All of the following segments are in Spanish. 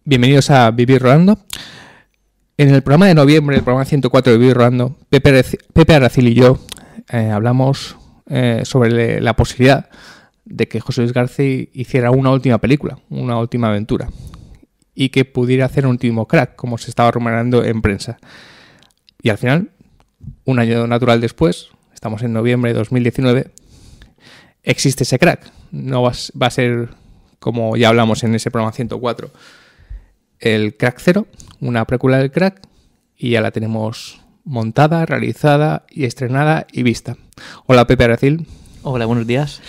Bienvenidos a Vivir Rodando. En el programa de noviembre, el programa 104 de Vivir Rodando, Pepe Aracil y yo hablamos sobre la posibilidad de que José Luis García hiciera una última película, una última aventura, y que pudiera hacer un último crack, como se estaba rumorando en prensa. Y al final, un año natural después, estamos en noviembre de 2019, existe ese crack. No va a ser, como ya hablamos en ese programa 104, el Crack 0, una precuela del Crack, y ya la tenemos montada, realizada y estrenada y vista. Hola, Pepe Aracil. Hola, buenos días.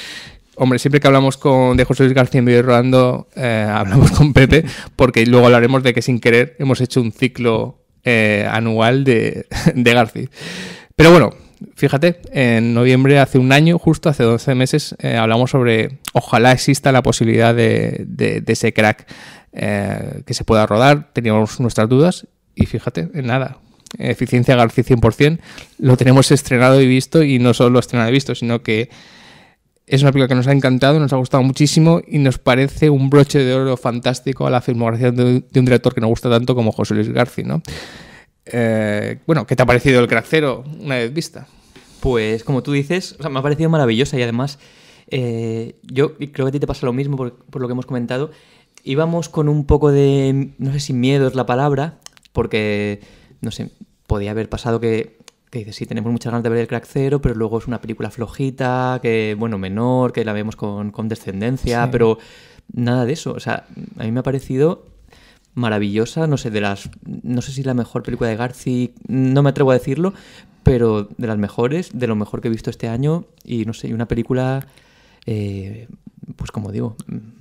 Hombre, siempre que hablamos de José Luis García en Vivir Rodando, hablamos con Pepe, porque luego hablaremos de que sin querer hemos hecho un ciclo anual de García. Pero bueno, fíjate, en noviembre, hace un año, justo hace 12 meses, hablamos sobre ojalá exista la posibilidad de ese Crack que se pueda rodar. Teníamos nuestras dudas y fíjate, en nada, eficiencia García 100%, lo tenemos estrenado y visto, y no solo estrenado y visto, sino que es una película que nos ha encantado, nos ha gustado muchísimo y nos parece un broche de oro fantástico a la filmografía de un director que nos gusta tanto como José Luis García, ¿no? Bueno, ¿qué te ha parecido el Crack 0 una vez vista? Pues como tú dices, o sea, me ha parecido maravillosa, y además yo creo que a ti te pasa lo mismo por lo que hemos comentado. Íbamos con un poco de, no sé si miedo es la palabra, porque, no sé, podía haber pasado que dices, sí, tenemos muchas ganas de ver el Crack 0, pero luego es una película flojita, que, bueno, menor, que la vemos con descendencia, sí. Pero nada de eso. O sea, a mí me ha parecido maravillosa, no sé si la mejor película de García, no me atrevo a decirlo, pero de las mejores, de lo mejor que he visto este año, y no sé, una película, pues como digo,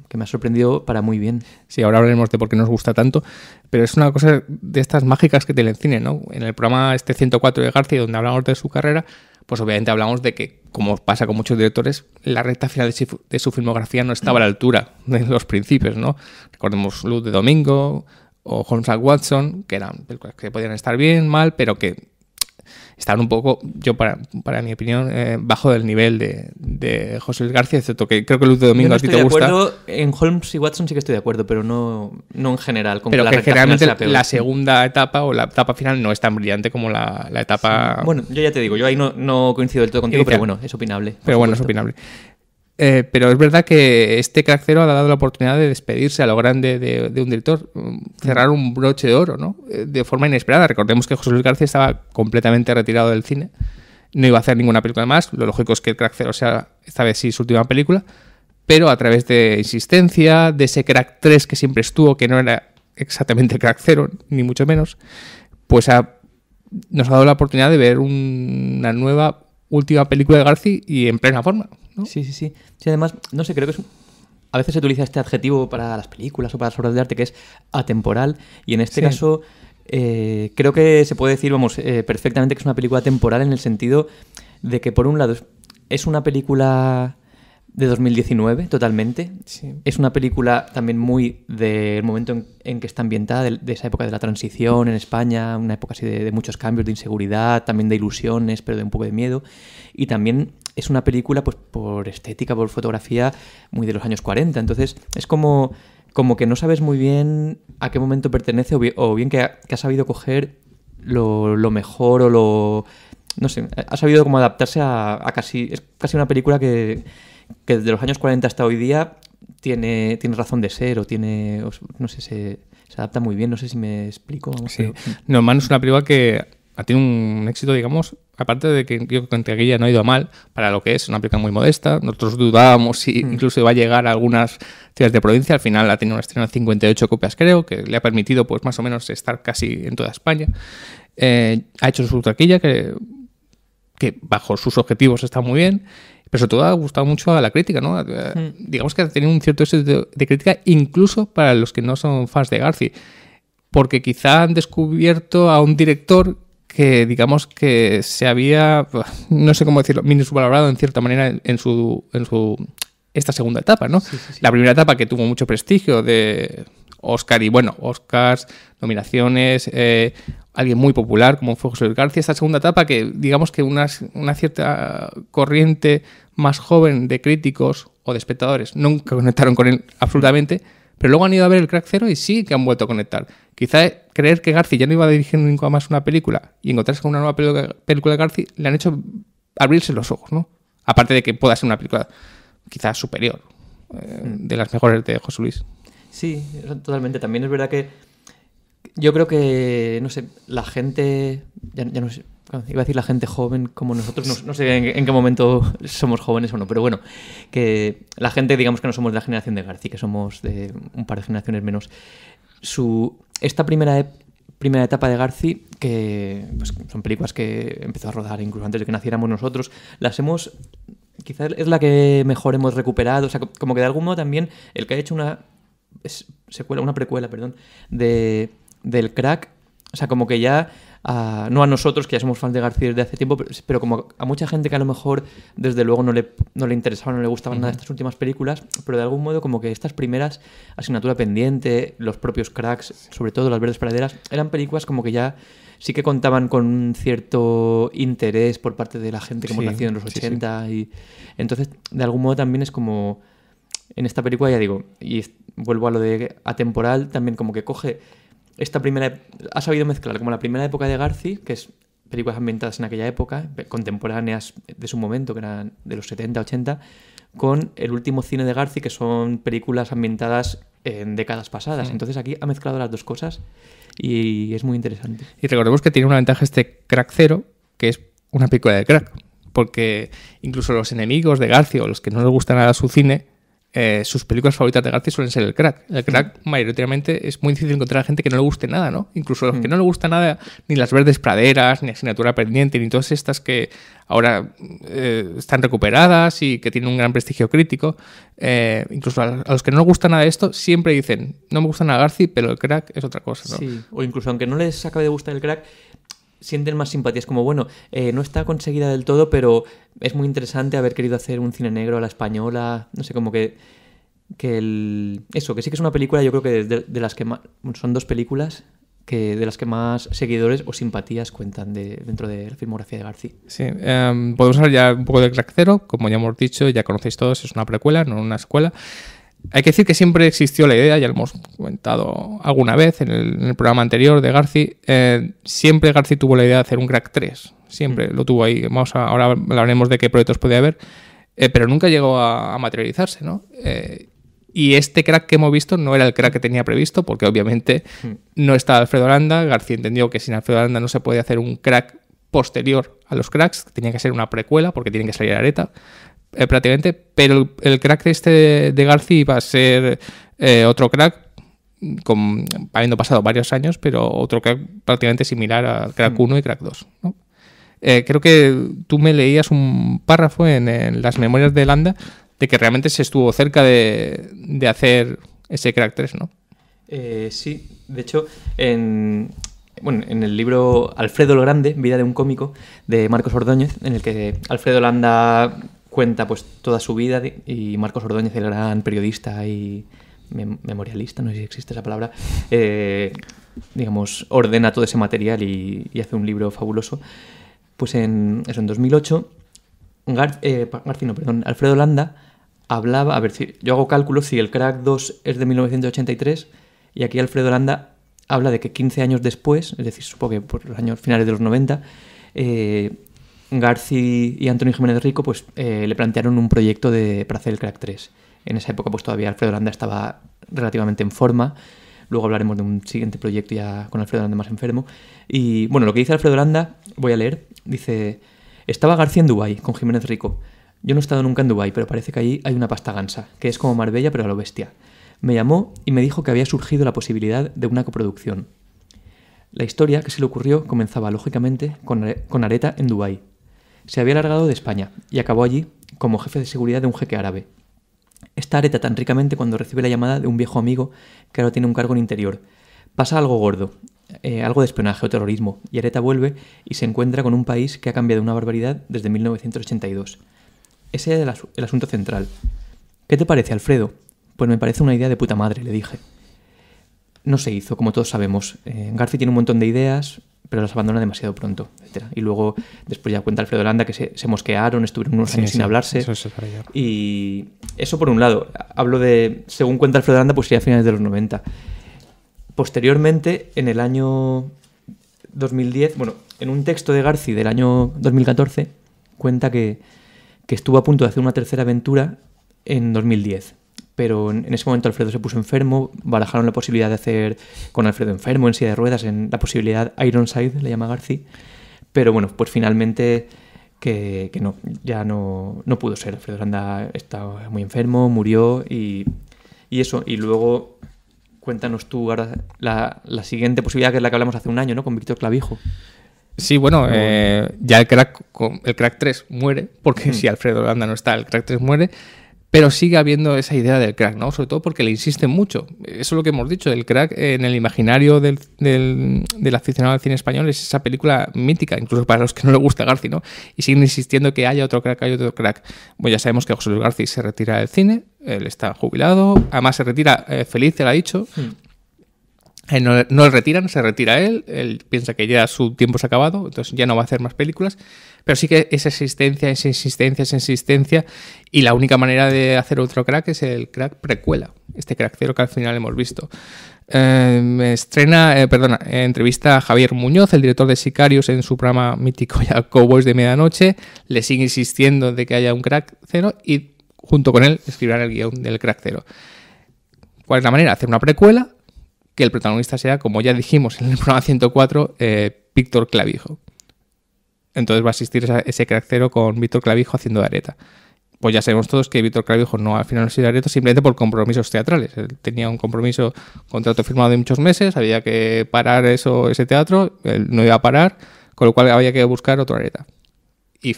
que me ha sorprendido para muy bien. Sí, ahora hablaremos de por qué nos gusta tanto, pero es una cosa de estas mágicas que tiene el cine, ¿no? En el programa 104 de García, donde hablamos de su carrera, pues obviamente hablamos de que, como pasa con muchos directores, la recta final de su filmografía no estaba a la altura de los principios, ¿no? Recordemos Luz de Domingo o Holmes and Watson, que eran películas que podían estar bien, mal, pero que estaban un poco, yo para mi opinión, bajo del nivel de José Luis García, excepto que creo que Luz de Domingo a ti te gusta. En Holmes y Watson sí que estoy de acuerdo, pero no en general. Con pero que la generalmente la segunda etapa o la etapa final no es tan brillante como la etapa... Sí. Bueno, yo ya te digo, yo ahí no coincido del todo contigo, pero bueno, es opinable. Pero bueno, es opinable. Pero es verdad que este Crack 0 ha dado la oportunidad de despedirse a lo grande de un director, cerrar un broche de oro, ¿no? De forma inesperada. Recordemos que José Luis García estaba completamente retirado del cine, no iba a hacer ninguna película más. Lo lógico es que el Crack 0 sea esta vez sí su última película, pero a través de insistencia, de ese Crack 3 que siempre estuvo, que no era exactamente Crack 0, ni mucho menos, pues nos ha dado la oportunidad de ver una nueva última película de García y en plena forma, ¿no? Sí. Sí, además, no sé, creo que a veces se utiliza este adjetivo para las películas o para las obras de arte, que es atemporal, y en este caso creo que se puede decir, perfectamente que es una película temporal, en el sentido de que, por un lado, es una película de 2019, totalmente. Sí. Es una película también muy del momento en que está ambientada, de esa época de la transición en España, una época así de muchos cambios, de inseguridad, también de ilusiones, pero de un poco de miedo. Y también es una película, pues por estética, por fotografía, muy de los años 40. Entonces es como que no sabes muy bien a qué momento pertenece, o bien que ha sabido coger lo mejor o lo... No sé, ha sabido como adaptarse a casi... Es casi una película que que desde los años 40 hasta hoy día tiene razón de ser, o tiene, no sé, se adapta muy bien, no sé si me explico. Vamos, sí. No Man es una película que ha tenido un éxito, digamos, aparte de que yo creo que aquí ya no ha ido mal para lo que es una película muy modesta. Nosotros dudábamos si incluso iba a llegar a algunas ciudades de provincia. Al final ha tenido una estreno de 58 copias, creo, que le ha permitido pues más o menos estar casi en toda España. Ha hecho su taquilla, que bajo sus objetivos está muy bien, pero sobre todo ha gustado mucho a la crítica, ¿no? Digamos que ha tenido un cierto éxito de crítica incluso para los que no son fans de Garci, porque quizá han descubierto a un director que digamos que se había, no sé cómo decirlo, minusvalorado en cierta manera en su esta segunda etapa, ¿no? Sí. La primera etapa, que tuvo mucho prestigio de Oscar y Oscars, nominaciones, alguien muy popular como fue José Luis García. Esta segunda etapa, que digamos que una cierta corriente más joven de críticos o de espectadores nunca conectaron con él absolutamente, pero luego han ido a ver El Crack Zero y sí que han vuelto a conectar. Quizá creer que Garci ya no iba a dirigir nunca más una película y encontrarse con una nueva película de Garci le han hecho abrirse los ojos, ¿no? Aparte de que pueda ser una película quizás superior, de las mejores de José Luis. Sí, totalmente. También es verdad que yo creo que, no sé, la gente, ya no sé, iba a decir la gente joven como nosotros, no sé en qué momento somos jóvenes o no, pero bueno, que la gente, digamos que no somos de la generación de Garci, que somos de un par de generaciones menos. Esta primera etapa de Garci, que pues, son películas que empezó a rodar incluso antes de que naciéramos nosotros, quizás es la que mejor hemos recuperado. O sea, como que de algún modo también el que ha hecho una precuela, del Crack, o sea, como que ya, no a nosotros, que ya somos fans de García desde hace tiempo, pero como a mucha gente que a lo mejor desde luego no le interesaba, no le gustaban nada estas últimas películas, pero de algún modo como que estas primeras, Asignatura Pendiente, los propios Cracks, sobre todo Las Verdes Praderas, eran películas como que ya sí que contaban con un cierto interés por parte de la gente que hemos nacido en los 80, y entonces de algún modo también es como en esta película, ya digo, y vuelvo a lo de atemporal, también como que coge esta primera, ha sabido mezclar como la primera época de Garci, que es películas ambientadas en aquella época, contemporáneas de su momento, que eran de los 70, 80, con el último cine de Garci, que son películas ambientadas en décadas pasadas. Entonces aquí ha mezclado las dos cosas y es muy interesante. Y recordemos que tiene una ventaja este Crack Zero, que es una película de crack, porque incluso los enemigos de Garci o los que no les gusta nada su cine, sus películas favoritas de Garci suelen ser el crack. El crack, mayoritariamente, es muy difícil encontrar a gente que no le guste nada, ¿no? Incluso a los que no le gusta nada, ni Las Verdes Praderas, ni Asignatura Pendiente, ni todas estas que ahora están recuperadas y que tienen un gran prestigio crítico. Incluso a los que no les gusta nada de esto, siempre dicen, no me gusta nada Garci, pero el crack es otra cosa, ¿no? Sí, o incluso aunque no les acabe de gustar el crack, sienten más simpatías, como bueno, no está conseguida del todo, pero es muy interesante haber querido hacer un cine negro a la española, no sé, como que sí que es una película, yo creo que de las que más, son dos películas de las que más seguidores o simpatías cuentan dentro de la filmografía de Garci. Sí, podemos hablar ya un poco de Crack Zero, como ya hemos dicho, ya conocéis todos, es una precuela, no una secuela. Hay que decir que siempre existió la idea, ya lo hemos comentado alguna vez en el programa anterior de Garci, siempre Garci tuvo la idea de hacer un Crack 3, siempre lo tuvo ahí. Ahora hablaremos de qué proyectos podía haber, pero nunca llegó a materializarse, ¿no? Y este crack que hemos visto no era el crack que tenía previsto, porque obviamente no estaba Alfredo Landa. García entendió que sin Alfredo Landa no se podía hacer un crack posterior a los cracks, que tenía que ser una precuela, porque tienen que salir a Areta. Prácticamente, pero el crack de García iba a ser otro crack, habiendo pasado varios años, pero otro crack prácticamente similar a Crack 1 y Crack 2, ¿no? Creo que tú me leías un párrafo en las memorias de Landa de que realmente se estuvo cerca de hacer ese Crack 3, ¿no? Sí, de hecho, en el libro Alfredo el Grande, Vida de un cómico, de Marcos Ordóñez, en el que Alfredo Landa cuenta pues toda su vida, y Marcos Ordóñez, el gran periodista y memorialista, no sé si existe esa palabra, digamos, ordena todo ese material y hace un libro fabuloso. Pues en 2008, Alfredo Landa hablaba, a ver, si yo hago cálculos, si el Crack 2 es de 1983, y aquí Alfredo Landa habla de que 15 años después, es decir, supongo que por los años finales de los 90, Garci y Antonio Jiménez Rico pues, le plantearon un proyecto para hacer el Crack 3. En esa época pues todavía Alfredo Landa estaba relativamente en forma. Luego hablaremos de un siguiente proyecto ya con Alfredo Landa más enfermo. Y bueno, lo que dice Alfredo Landa, voy a leer, dice: estaba García en Dubái con Jiménez Rico. Yo no he estado nunca en Dubái, pero parece que allí hay una pasta gansa, que es como Marbella pero a lo bestia. Me llamó y me dijo que había surgido la posibilidad de una coproducción. La historia que se le ocurrió comenzaba lógicamente con Areta en Dubái. Se había largado de España y acabó allí como jefe de seguridad de un jeque árabe. Está Areta tan ricamente cuando recibe la llamada de un viejo amigo que ahora tiene un cargo en Interior. Pasa algo gordo, algo de espionaje o terrorismo, y Areta vuelve y se encuentra con un país que ha cambiado una barbaridad desde 1982. Ese es el asunto central. ¿Qué te parece, Alfredo? Pues me parece una idea de puta madre, le dije. No se hizo, como todos sabemos. Garci tiene un montón de ideas, pero las abandona demasiado pronto, etc. Y luego, después ya cuenta Alfredo Landa que se mosquearon, estuvieron unos años sin hablarse. Eso es para allá. Y eso por un lado. Hablo de, según cuenta Alfredo Landa, pues sería a finales de los 90. Posteriormente, en el año 2010, bueno, en un texto de Garci del año 2014, cuenta que estuvo a punto de hacer una tercera aventura en 2010. Pero en ese momento Alfredo se puso enfermo, barajaron la posibilidad de hacer con Alfredo enfermo en silla de ruedas, en la posibilidad Ironside, le llama Garci, pero bueno, pues finalmente que no, ya no pudo ser. Alfredo Landa estaba muy enfermo, murió y eso, y luego cuéntanos tú ahora la siguiente posibilidad, que es la que hablamos hace un año, ¿no? Con Víctor Clavijo. Sí, bueno, ya el Crack 3 muere, porque si Alfredo Landa no está, el Crack 3 muere. Pero sigue habiendo esa idea del crack, ¿no? Sobre todo porque le insisten mucho. Eso es lo que hemos dicho. El crack en el imaginario del aficionado al cine español es esa película mítica, incluso para los que no le gusta Garci, ¿no? Y siguen insistiendo que haya otro crack, hay otro crack. Bueno, ya sabemos que José Luis Garci se retira del cine, él está jubilado, además se retira feliz, te lo ha dicho. No le retiran, se retira él piensa que ya su tiempo se ha acabado, entonces ya no va a hacer más películas, pero sí que esa insistencia, y la única manera de hacer otro crack es el crack precuela, este crack cero que al final hemos visto. Entrevista a Javier Muñoz, el director de Sicarios, en su programa mítico ya Cowboys de Medianoche, le sigue insistiendo de que haya un crack cero y junto con él escribirán el guión del crack cero. ¿Cuál es la manera? Hacer una precuela que el protagonista sea, como ya dijimos en el programa 104, Víctor Clavijo. Entonces va a existir ese crack cero con Víctor Clavijo haciendo de Areta. Pues ya sabemos todos que Víctor Clavijo al final no ha sido Areta simplemente por compromisos teatrales. Él tenía un contrato firmado de muchos meses, había que parar ese teatro, él no iba a parar, con lo cual había que buscar otro Areta. Y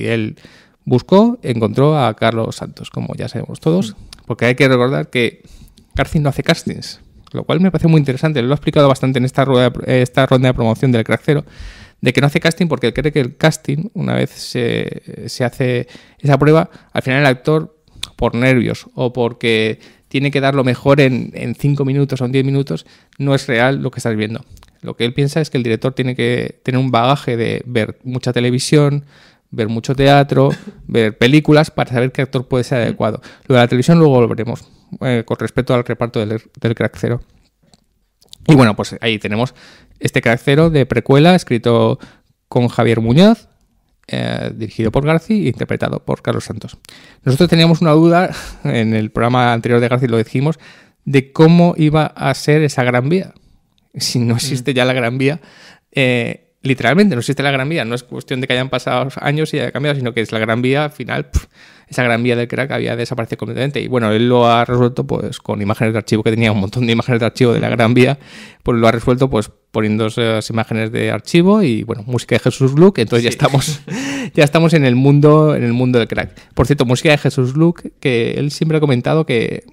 él buscó, encontró a Carlos Santos, como ya sabemos todos, porque hay que recordar que Garci no hace castings, lo cual me parece muy interesante. Lo he explicado bastante en esta ronda de promoción del Crack Cero, de que no hace casting porque él cree que el casting, una vez se hace esa prueba, al final el actor, por nervios o porque tiene que dar lo mejor en 5 minutos o en 10 minutos, no es real lo que estás viendo. Lo que él piensa es que el director tiene que tener un bagaje de ver mucha televisión, ver mucho teatro, ver películas para saber qué actor puede ser adecuado. Lo de la televisión luego lo veremos, con respecto al reparto del Crack Cero. Y bueno, pues ahí tenemos este Crack Cero de precuela, escrito con Javier Muñoz, dirigido por Garci e interpretado por Carlos Santos. Nosotros teníamos una duda, en el programa anterior de Garci lo dijimos, de cómo iba a ser esa Gran Vía. Si no existe ya la Gran Vía, literalmente no existe la Gran Vía, no es cuestión de que hayan pasado años y haya cambiado, sino que es la Gran Vía, al final, esa Gran Vía del crack había desaparecido completamente. Y bueno, él lo ha resuelto pues con imágenes de archivo, que tenía un montón de imágenes de archivo de la Gran Vía, pues lo ha resuelto pues poniendo esas imágenes de archivo y bueno, música de Jesús Luke, entonces ya estamos en el mundo del crack. Por cierto, música de Jesús Luke, que él siempre ha comentado que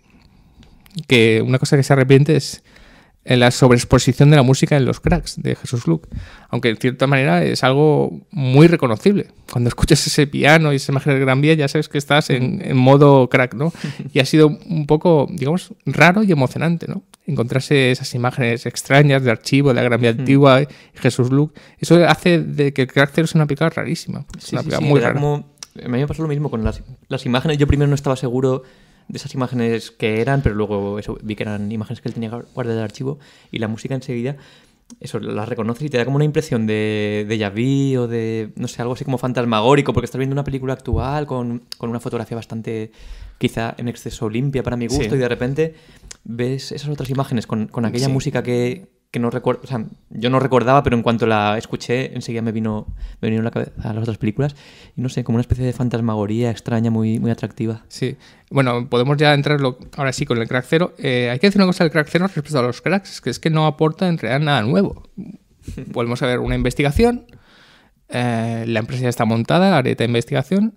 una cosa que se arrepiente es en la sobreexposición de la música en los cracks de Jesús Luke, aunque de cierta manera es algo muy reconocible. Cuando escuchas ese piano y esa imagen del Gran Vía ya sabes que estás en modo crack, ¿no? Y ha sido un poco, digamos, raro y emocionante, ¿no? Encontrarse esas imágenes extrañas de archivo de la Gran Vía antigua y Jesús Luke. Eso hace de que el Crack Cero sea una película rarísima. Es una película muy rara. A mí me pasó lo mismo con las imágenes. Yo primero no estaba seguro de esas imágenes que eran, pero luego vi que eran imágenes que él tenía guardadas de archivo, y la música enseguida. eso, las reconoces y te da como una impresión de déjà vu o de, no sé, algo así como fantasmagórico, porque estás viendo una película actual con una fotografía bastante, quizá en exceso limpia para mi gusto, Sí. y de repente ves esas otras imágenes con aquella Sí. música que no recuerdo, o sea, yo no recordaba, pero en cuanto la escuché, enseguida me vinieron a la cabeza las otras películas, y no sé, como una especie de fantasmagoría extraña, muy, muy atractiva. Sí. Bueno, podemos ya entrar ahora sí con el Crack Zero. Hay que decir una cosa del Crack Zero respecto a los cracks, que es que no aporta en realidad nada nuevo. Volvemos a ver una investigación, la empresa ya está montada, Areta Investigación,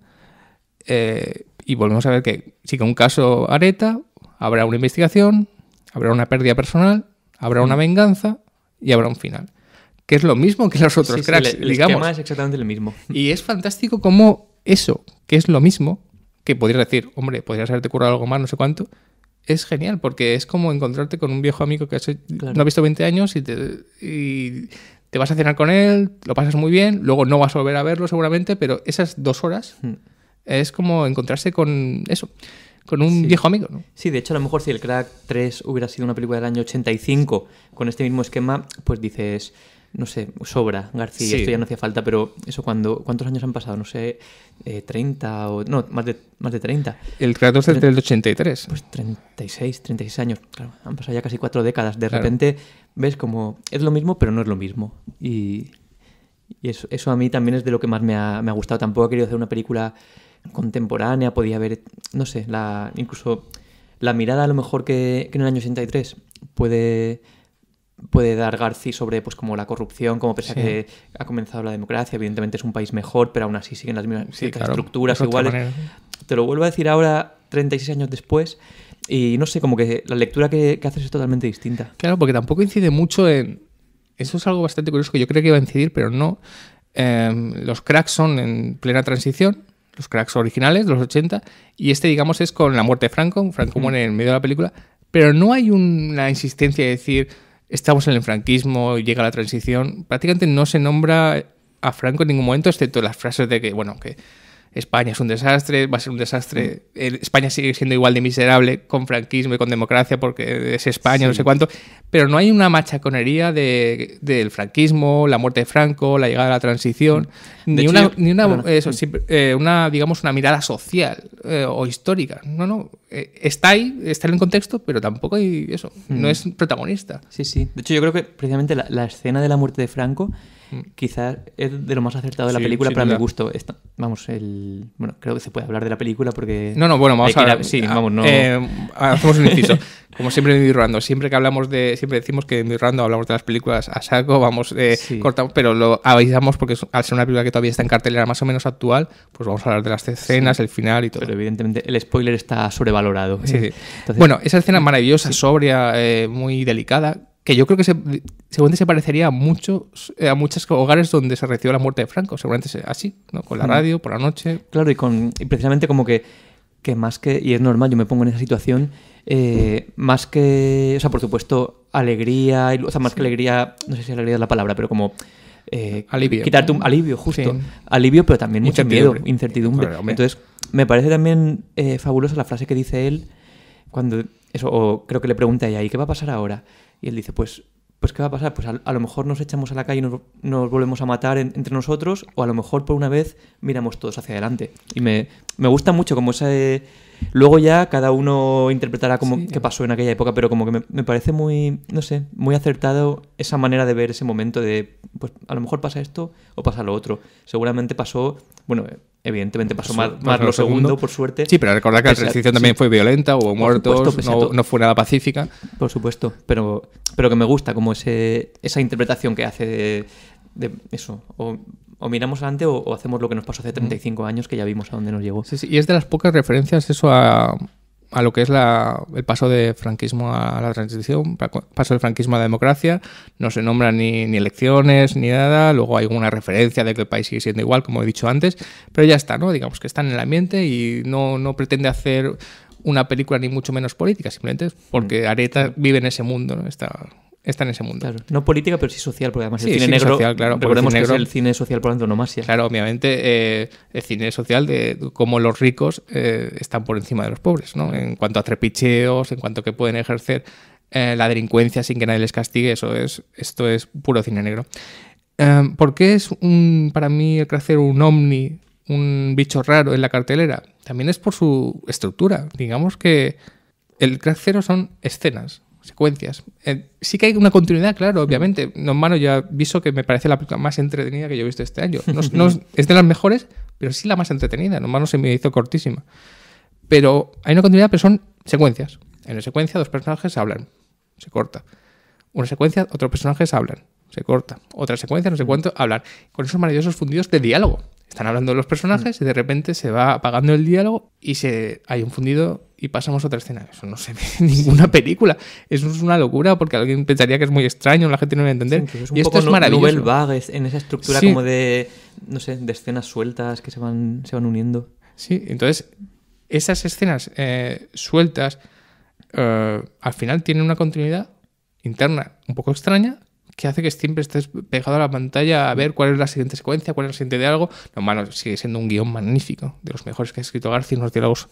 y volvemos a ver que sí que un caso Areta, habrá una investigación, habrá una pérdida personal, habrá una venganza y habrá un final. Que es lo mismo que los otros Sí, cracks, el digamos. esquema es exactamente el mismo. Y es fantástico como eso, que es lo mismo, que podrías decir, hombre, podrías haberte currado algo más, no sé cuánto, es genial, porque es como encontrarte con un viejo amigo que Claro. no has visto 20 años y te vas a cenar con él, lo pasas muy bien, luego no vas a volver a verlo seguramente, pero esas 2 horas es como encontrarse con eso, con un viejo amigo, ¿no? Sí, de hecho, a lo mejor si el Crack 3 hubiera sido una película del año 85 con este mismo esquema, pues dices, no sé, sobra, García, Sí. esto ya no hacía falta, pero eso, ¿cuántos años han pasado? No sé, 30 o... No, más de 30. El Kratos es del 83. Pues 36 años. Claro, han pasado ya casi 4 décadas. De Claro. repente ves como es lo mismo, pero no es lo mismo. Y eso a mí también es de lo que más me ha gustado. Tampoco he querido hacer una película contemporánea, podía haber, no sé, incluso la mirada a lo mejor que en el año 83 puede dar García sobre pues como la corrupción, como pese a Sí. que ha comenzado la democracia, evidentemente es un país mejor, pero aún así siguen las mismas Sí, ciertas claro, estructuras es otra iguales. manera. Te lo vuelvo a decir ahora, 36 años después, y no sé, como que la lectura que haces es totalmente distinta. Claro, porque tampoco incide mucho en... Eso es algo bastante curioso que yo creo que iba a incidir, pero no. Los cracks son en plena transición, los cracks originales de los 80, y este, digamos, es con la muerte de Franco. Franco muere en medio de la película, pero no hay una insistencia de decir estamos en el franquismo, llega la transición. Prácticamente no se nombra a Franco en ningún momento, excepto las frases de que, bueno, que España es un desastre, va a ser un desastre. España sigue siendo igual de miserable con franquismo y con democracia porque es España, no sé cuánto. Pero no hay una machaconería del franquismo, la muerte de Franco, la llegada de la transición, De hecho, una, digamos, una mirada social o histórica. No, está ahí, está en el contexto, pero tampoco hay eso, no es protagonista. Sí, sí. De hecho, yo creo que precisamente la escena de la muerte de Franco quizás es de lo más acertado de la Sí, película sin para mi duda. gusto. Bueno, creo que se puede hablar de la película porque... No, bueno, vamos hay que a ir sí, vamos, no... hacemos un inciso. Como siempre en Midrando, siempre decimos que en Midrando hablamos de las películas a saco, vamos, Sí. cortamos, pero lo avisamos porque al ser una película que todavía está en cartelera más o menos actual, pues vamos a hablar de las escenas, el final y todo. Pero evidentemente el spoiler está sobrevalorado. Sí, sí. Entonces, Bueno, esa escena maravillosa, sobria, muy delicada, que yo creo que seguramente se parecería a muchos hogares donde se recibió la muerte de Franco. Seguramente así, ¿no? Con la radio, por la noche. claro, y precisamente como que más que, y es normal, yo me pongo en esa situación, más que, o sea, por supuesto, alegría, o sea, más que alegría, no sé si alegría es la palabra, pero como... Alivio. Quitarte un alivio, justo. Sí. Alivio, pero también mucho miedo, Incertidumbre. incertidumbre. Claro, hombre. Entonces, me parece también fabulosa la frase que dice él cuando, eso, o creo que le pregunta a ella, ¿y qué va a pasar ahora? Y él dice, pues ¿qué va a pasar? Pues a lo mejor nos echamos a la calle y nos volvemos a matar entre nosotros, o a lo mejor por una vez miramos todos hacia adelante. Y me gusta mucho como ese... Luego ya cada uno interpretará como qué pasó en aquella época, pero como que me parece muy, no sé, muy acertado esa manera de ver ese momento de, pues a lo mejor pasa esto o pasa lo otro. Seguramente pasó, bueno, evidentemente pasó más lo segundo, por suerte. Sí, pero recordad que la transición también fue violenta, hubo muertos, supuesto, no fue nada pacífica. Por supuesto, pero que me gusta como esa interpretación que hace de eso, o miramos adelante o hacemos lo que nos pasó hace 35 años, que ya vimos a dónde nos llegó. Sí, y es de las pocas referencias eso a lo que es el paso de franquismo a la transición, paso del franquismo a la democracia. No se nombran ni elecciones ni nada, luego hay alguna referencia de que el país sigue siendo igual, como he dicho antes, pero ya está, ¿no? Digamos que está en el ambiente y no pretende hacer una película ni mucho menos política, simplemente es porque Areta vive en ese mundo, ¿no? Está en ese mundo. Claro, no política, pero sí social, porque además Sí, el cine cine negro, social, claro, recordemos porque el que cine es el cine social por antonomasia. Claro, obviamente el cine social de cómo los ricos están por encima de los pobres, ¿no? En cuanto a trepicheos, en cuanto a que pueden ejercer la delincuencia sin que nadie les castigue, esto es puro cine negro. ¿Por qué es para mí el Crack Zero un ovni, un bicho raro en la cartelera? También es por su estructura. Digamos que el Crack Zero son escenas, secuencias. Sí que hay una continuidad, claro, obviamente. No, hermano, ya aviso que me parece la película más entretenida que yo he visto este año. No es de las mejores, pero sí la más entretenida. No, hermano, se me hizo cortísima. Pero hay una continuidad, pero son secuencias. En una secuencia, dos personajes hablan, se corta. Una secuencia, otros personajes hablan, se corta. Otra secuencia, no sé cuánto, hablan. Con esos maravillosos fundidos de diálogo. Están hablando los personajes y de repente se va apagando el diálogo y hay un fundido y pasamos a otra escena. Eso no se ve en ninguna película. Eso es una locura porque alguien pensaría que es muy extraño, la gente no lo va a entender. Sí, es un y poco esto es maravilloso. Nouvelle Vague, en esa estructura como de, no sé, de escenas sueltas que se van uniendo. Sí, entonces esas escenas sueltas al final tienen una continuidad interna un poco extraña que hace que siempre estés pegado a la pantalla a ver cuál es la siguiente secuencia, cuál es el siguiente diálogo. No, mano, sigue siendo un guión magnífico, de los mejores que ha escrito García, unos diálogos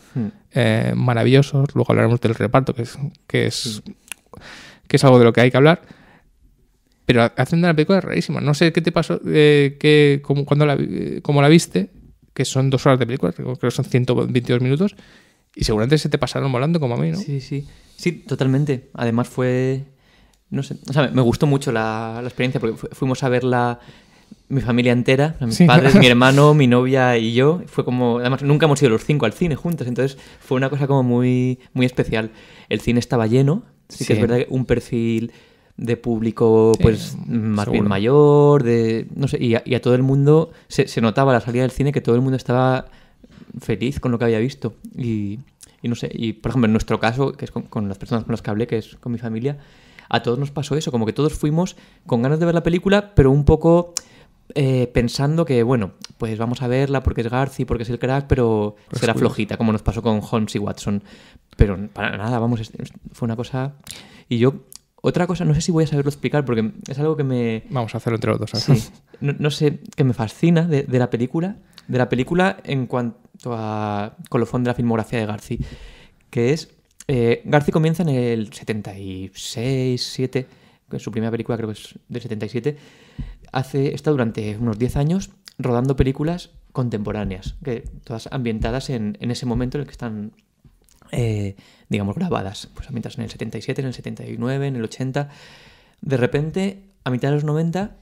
maravillosos. Luego hablaremos del reparto, que es algo de lo que hay que hablar. Pero hacen una película rarísima. No sé qué te pasó, cómo la viste, que son 2 horas de película, creo que son 122 minutos, y seguramente se te pasaron volando como a mí, ¿no? Sí, totalmente. Además fue... No sé, o sea, me gustó mucho la experiencia porque fuimos a verla mi familia entera, mis padres, mi hermano, mi novia y yo. Fue como, además nunca hemos ido los 5 al cine juntos, entonces fue una cosa como muy, muy especial. El cine estaba lleno, sí que es verdad que un perfil de público pues más bien mayor, no sé, y a todo el mundo se notaba a la salida del cine que todo el mundo estaba feliz con lo que había visto y no sé, y por ejemplo en nuestro caso, que es con las personas con las que hablé, que es con mi familia, a todos nos pasó eso, como que todos fuimos con ganas de ver la película, pero un poco pensando que, bueno, pues vamos a verla porque es Garci, porque es el crack, pero será flojita, como nos pasó con Holmes y Watson. Pero para nada, vamos, fue una cosa... Y yo, otra cosa, no sé si voy a saberlo explicar, porque es algo que me... Vamos a hacerlo entre los dos. ¿Sabes? Sí, no sé, que me fascina de la película en cuanto a colofón de la filmografía de Garci, que es... Garci comienza en el 76, 7, que es su primera película, creo que es del 77. Está durante unos 10 años rodando películas contemporáneas, que todas ambientadas en ese momento en el que están, digamos, grabadas. Pues ambientadas en el 77, en el 79, en el 80. De repente, a mitad de los 90,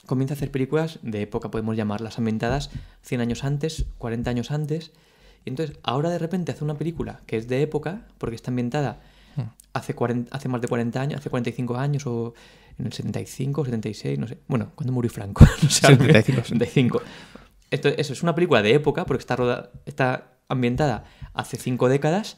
comienza a hacer películas de época, podemos llamarlas, ambientadas 100 años antes, 40 años antes. Y entonces, ahora de repente hace una película que es de época, porque está ambientada hace más de 40 años, hace 45 años, o en el 75, 76, no sé. Bueno, ¿cuándo murió Franco? No sé, 75. Eso es una película de época, porque está ambientada hace 5 décadas,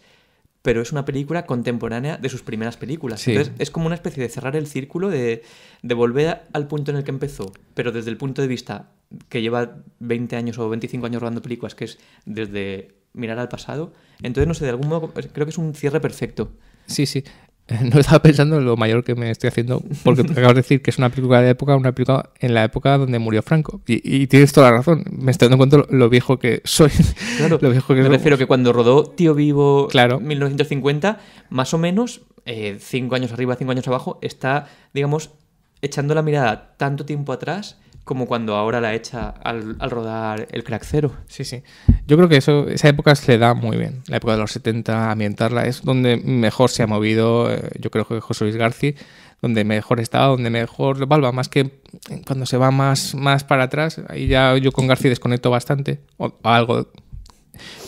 pero es una película contemporánea de sus primeras películas. Sí. Entonces, es como una especie de cerrar el círculo, de volver al punto en el que empezó, pero desde el punto de vista que lleva 20 años o 25 años rodando películas, que es desde mirar al pasado. Entonces, no sé, de algún modo creo que es un cierre perfecto. Sí. No estaba pensando en lo mayor que me estoy haciendo, porque acabas de decir que es una película de época, una película en la época donde murió Franco. Y tienes toda la razón. Me estoy dando cuenta lo viejo que soy. Claro, lo viejo que me refiero que cuando rodó Tío Vivo, claro, 1950, más o menos, 5 años arriba, 5 años abajo, está, digamos, echando la mirada tanto tiempo atrás como cuando ahora la echa al rodar el Crack Zero. Sí. Yo creo que esa época se le da muy bien. La época de los 70, ambientarla, es donde mejor se ha movido, yo creo que José Luis García, donde mejor está, donde mejor valva, más que cuando se va más para atrás. Ahí ya yo con García desconecto bastante, o algo.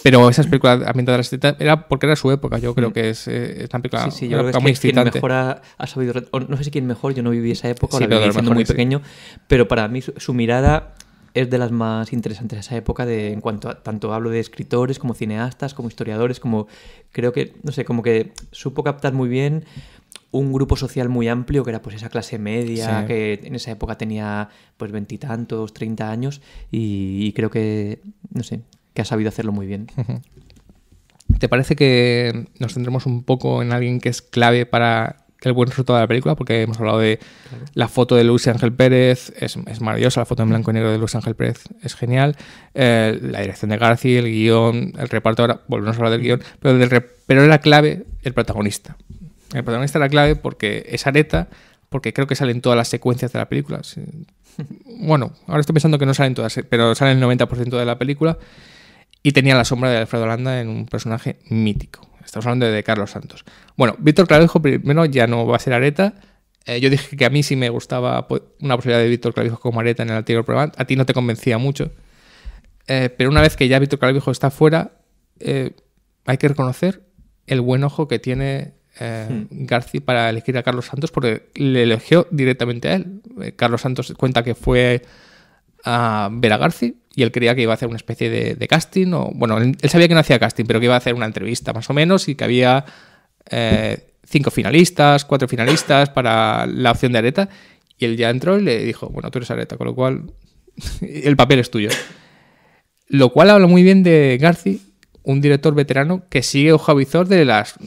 Pero esas películas ambientadas de los 70 era porque era su época. Yo creo que es una película, sí, yo creo que muy es quien excitante. Mejor ha sabido, no sé si quién mejor, yo no viví esa época, la viví siendo muy pequeño, pero para mí su mirada es de las más interesantes de esa época, en cuanto a, tanto hablo de escritores como cineastas, como historiadores, como creo que, no sé, como que supo captar muy bien un grupo social muy amplio, que era pues esa clase media, sí, que en esa época tenía pues 20 y tantos, 30 años, y creo que, no sé, que ha sabido hacerlo muy bien. ¿Te parece que nos centremos un poco en alguien que es clave para el buen resultado de la película? Porque hemos hablado de la foto de Luis Ángel Pérez, es maravillosa, la foto en blanco y negro de Luis Ángel Pérez es genial, la dirección de García, el guión, el reparto, ahora volvemos a hablar del guión, pero era clave el protagonista. El protagonista era clave porque es Areta, porque creo que salen todas las secuencias de la película. Sí. Bueno, ahora estoy pensando que no salen todas, pero salen el 90% de la película. Y tenía la sombra de Alfredo Landa en un personaje mítico. Estamos hablando de Carlos Santos. Bueno, Víctor Clavijo primero ya no va a ser Areta. Yo dije que a mí sí me gustaba una posibilidad de Víctor Clavijo como Areta en el anterior programa. A ti no te convencía mucho. Pero una vez que ya Víctor Clavijo está fuera, hay que reconocer el buen ojo que tiene Garci para elegir a Carlos Santos, porque le eligió directamente a él. Carlos Santos cuenta que fue a ver a Garci y él creía que iba a hacer una especie de casting, o bueno, él sabía que no hacía casting, pero que iba a hacer una entrevista más o menos, y que había 5 finalistas, 4 finalistas para la opción de Areta, y él ya entró y le dijo, bueno, tú eres Areta, con lo cual el papel es tuyo. Lo cual habla muy bien de Garci, un director veterano que sigue ojo a visor de las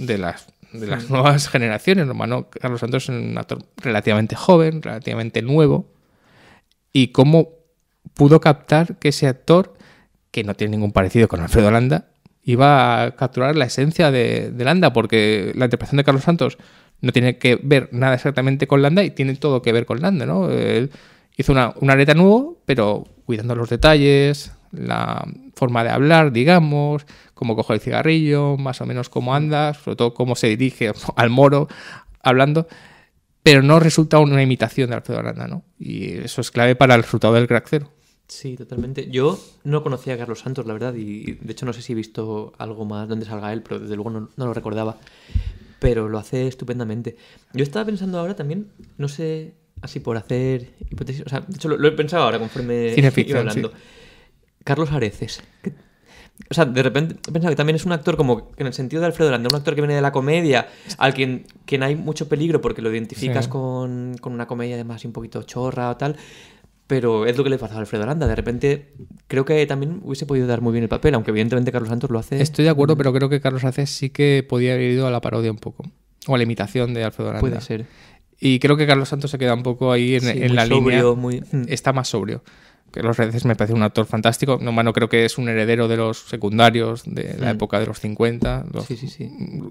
nuevas generaciones. Hermano, Carlos Santos es un actor relativamente joven, relativamente nuevo, y cómo pudo captar que ese actor, que no tiene ningún parecido con Alfredo Landa, iba a capturar la esencia de Landa, porque la interpretación de Carlos Santos no tiene que ver nada exactamente con Landa y tiene todo que ver con Landa, ¿no? Él hizo una Areta nuevo, pero cuidando los detalles, la forma de hablar, digamos, cómo coge el cigarrillo, más o menos cómo anda, sobre todo cómo se dirige al moro hablando, pero no resulta una imitación de Alfredo Landa, ¿no? Y eso es clave para el resultado del Crack 0. Sí, totalmente. Yo no conocía a Carlos Santos, la verdad, y de hecho no sé si he visto algo más donde salga él, pero desde luego no lo recordaba. Pero lo hace estupendamente. Yo estaba pensando ahora también, no sé, así por hacer hipótesis, o sea, de hecho lo he pensado ahora conforme iba hablando. Sí. Carlos Areces. O sea, de repente he pensado que también es un actor como que en el sentido de Alfredo Landa, un actor que viene de la comedia, al quien hay mucho peligro porque lo identificas con una comedia además un poquito chorra o tal, pero es lo que le pasa a Alfredo Landa. De repente creo que también hubiese podido dar muy bien el papel, aunque evidentemente Carlos Santos lo hace. Estoy de acuerdo, pero creo que Carlos Areces sí que podía haber ido a la parodia un poco, o a la imitación de Alfredo Landa. Puede ser. Y creo que Carlos Santos se queda un poco ahí en la sobrio, línea. Está más sobrio. Carlos Areces me parece un actor fantástico. No creo que es un heredero de los secundarios de la época de los 50.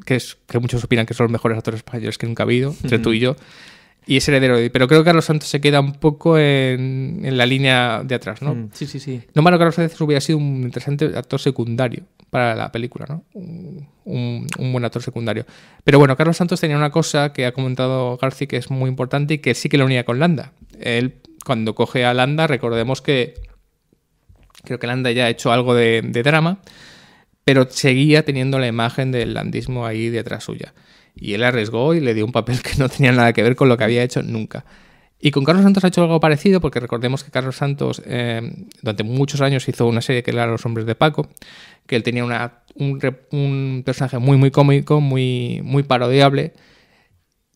Que muchos opinan que son los mejores actores españoles que nunca ha habido, entre tú y yo. Y es heredero. Pero creo que Carlos Santos se queda un poco en la línea de atrás, ¿no? Sí. Carlos Areces hubiera sido un interesante actor secundario para la película, ¿no? Un buen actor secundario. Pero bueno, Carlos Santos tenía una cosa que ha comentado Garci que es muy importante y que sí que lo unía con Landa. Él, cuando coge a Landa, recordemos que creo que Landa ya ha hecho algo de drama, pero seguía teniendo la imagen del landismo ahí detrás suya. Y él arriesgó y le dio un papel que no tenía nada que ver con lo que había hecho nunca. Y con Carlos Santos ha hecho algo parecido, porque recordemos que Carlos Santos durante muchos años hizo una serie que era Los Hombres de Paco, que él tenía un personaje muy cómico, muy parodiable,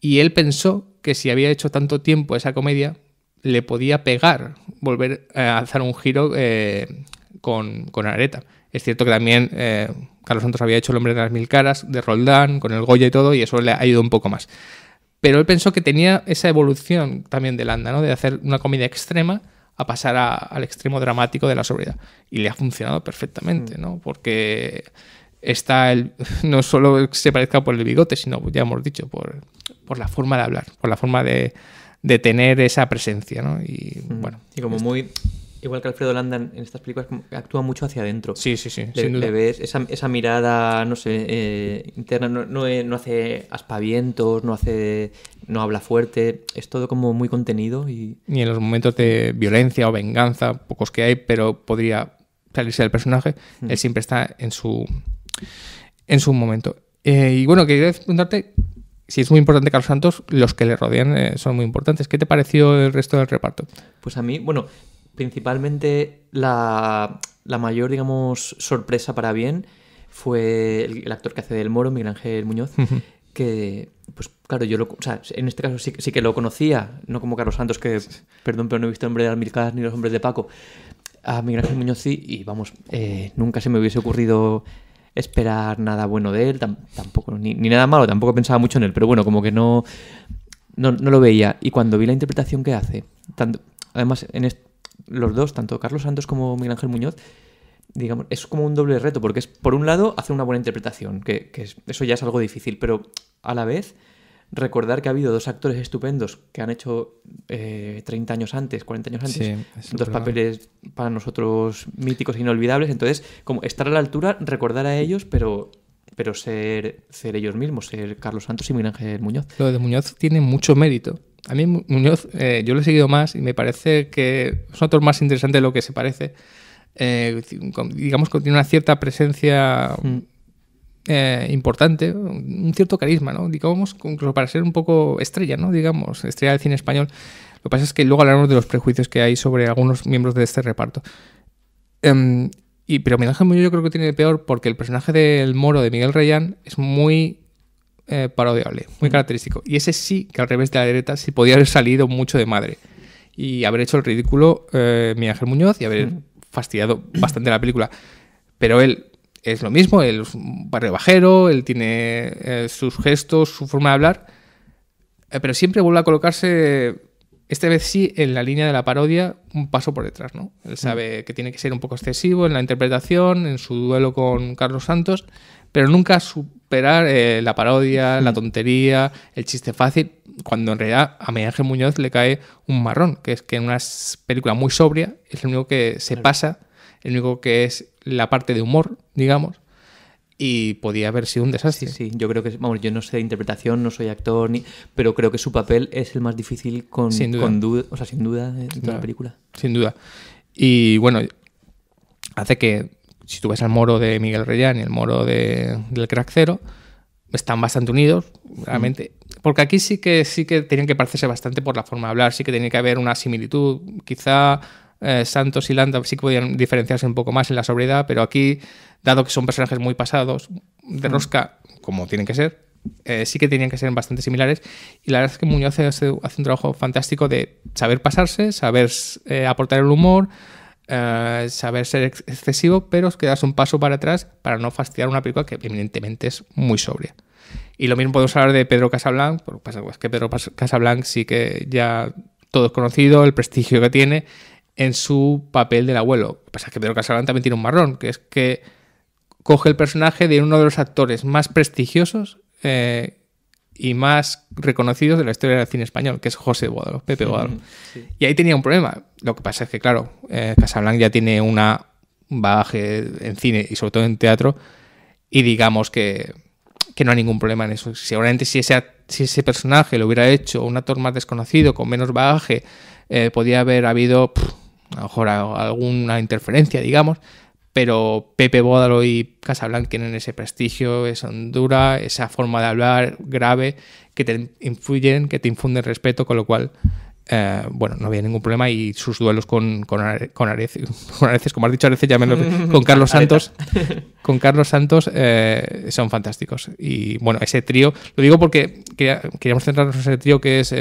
y él pensó que si había hecho tanto tiempo esa comedia, le podía pegar, volver a hacer un giro con Areta. Es cierto que también Carlos Santos había hecho El Hombre de las Mil Caras, de Roldán, con el Goya y todo, y eso le ayudó un poco más. Pero él pensó que tenía esa evolución también de Landa, ¿no? De hacer una comedia extrema a pasar al extremo dramático de la sobriedad. Y le ha funcionado perfectamente, ¿no? Porque no solo se parezca por el bigote, sino, ya hemos dicho, por la forma de hablar, por la forma de tener esa presencia, ¿no? Y bueno. Y como muy... Igual que Alfredo Landa en estas películas actúa mucho hacia adentro. Sí. Le ves esa mirada, no sé, interna, no hace aspavientos, no habla fuerte, es todo como muy contenido. Y en los momentos de violencia o venganza, pocos que hay, pero podría salirse del personaje, él siempre está en su momento. Y bueno, quería preguntarte si es muy importante Carlos Santos, los que le rodean son muy importantes. ¿Qué te pareció el resto del reparto? Pues a mí, bueno... Principalmente la mayor, digamos, sorpresa para bien fue el actor que hace del Moro, Miguel Ángel Muñoz, que, pues claro, o sea, en este caso sí que lo conocía, no como Carlos Santos, que, perdón, pero no he visto El Hombre de las Mil Caras ni Los Hombres de Paco. A Miguel Ángel Muñoz sí, y vamos, nunca se me hubiese ocurrido esperar nada bueno de él, tampoco, ni nada malo, tampoco pensaba mucho en él, pero bueno, como que no lo veía. Y cuando vi la interpretación que hace, además los dos, tanto Carlos Santos como Miguel Ángel Muñoz, digamos, es como un doble reto, porque es, por un lado, hacer una buena interpretación, que eso ya es algo difícil, pero a la vez recordar que ha habido dos actores estupendos que han hecho 30 años antes, 40 años antes, dos papeles para nosotros míticos e inolvidables. Entonces, como estar a la altura, recordar a ellos, pero ser ellos mismos, ser Carlos Santos y Miguel Ángel Muñoz. Lo de Muñoz tiene mucho mérito. A mí Muñoz, yo lo he seguido más y me parece que es un actor más interesante de lo que se parece. Digamos que tiene una cierta presencia importante, un cierto carisma, ¿no? Digamos, incluso para ser un poco estrella, ¿no? Digamos, estrella del cine español. Lo que pasa es que luego hablaremos de los prejuicios que hay sobre algunos miembros de este reparto. Pero Miguel Ángel Muñoz yo creo que tiene peor porque el personaje del Moro de Miguel Reyán es muy parodiable, muy característico. Y ese sí, que al revés de la derecha, sí podía haber salido mucho de madre y haber hecho el ridículo Miguel Ángel Muñoz y haber fastidiado bastante la película. Pero él es lo mismo, él es un barrio bajero, él tiene sus gestos, su forma de hablar, pero siempre vuelve a colocarse, esta vez sí, en la línea de la parodia, un paso por detrás, ¿no? Él sabe que tiene que ser un poco excesivo en la interpretación, en su duelo con Carlos Santos, pero nunca superar la parodia, la tontería, el chiste fácil, cuando en realidad a Miguel Ángel Muñoz le cae un marrón, que es que en una película muy sobria es el único que se pasa, el único que es la parte de humor, digamos, y podía haber sido un desastre. Sí, yo creo que, vamos, yo no sé de interpretación, no soy actor, pero creo que su papel es el más difícil sin duda, de toda la película. Sin duda. Y bueno, hace que, si tú ves al Moro de Miguel Reyán y el Moro del Crack Zero, están bastante unidos, realmente. Porque aquí sí que tenían que parecerse bastante por la forma de hablar, sí que tenía que haber una similitud. Quizá Santos y Landa sí que podían diferenciarse un poco más en la sobriedad, pero aquí, dado que son personajes muy pasados, de rosca, como tienen que ser, sí que tenían que ser bastante similares. Y la verdad es que Muñoz hace un trabajo fantástico de saber pasarse, saber aportar el humor, saber ser excesivo, pero quedarse un paso para atrás para no fastidiar una película que evidentemente es muy sobria. Y lo mismo podemos hablar de Pedro Casablanc, porque pasa es que Pedro Casablanc sí que ya todo es conocido, el prestigio que tiene en su papel del abuelo. Lo que pasa es que Pedro Casablanc también tiene un marrón, que es que coge el personaje de uno de los actores más prestigiosos y más reconocidos de la historia del cine español, que es José Bódalo, Pepe Bódalo. Sí. Y ahí tenía un problema. Lo que pasa es que, claro, Casablanc ya tiene una bagaje en cine y sobre todo en teatro, y digamos que no hay ningún problema en eso. Seguramente si ese personaje lo hubiera hecho un actor más desconocido, con menos bagaje, podía haber habido a lo mejor alguna interferencia, digamos, pero Pepe Bódalo y Casablanc tienen ese prestigio, esa hondura, esa forma de hablar grave que te influyen, que te infunden respeto, con lo cual no había ningún problema. Y sus duelos con Areces, como has dicho, Areces, con Carlos Santos, son fantásticos. Y bueno, ese trío, lo digo porque queríamos centrarnos en ese trío que es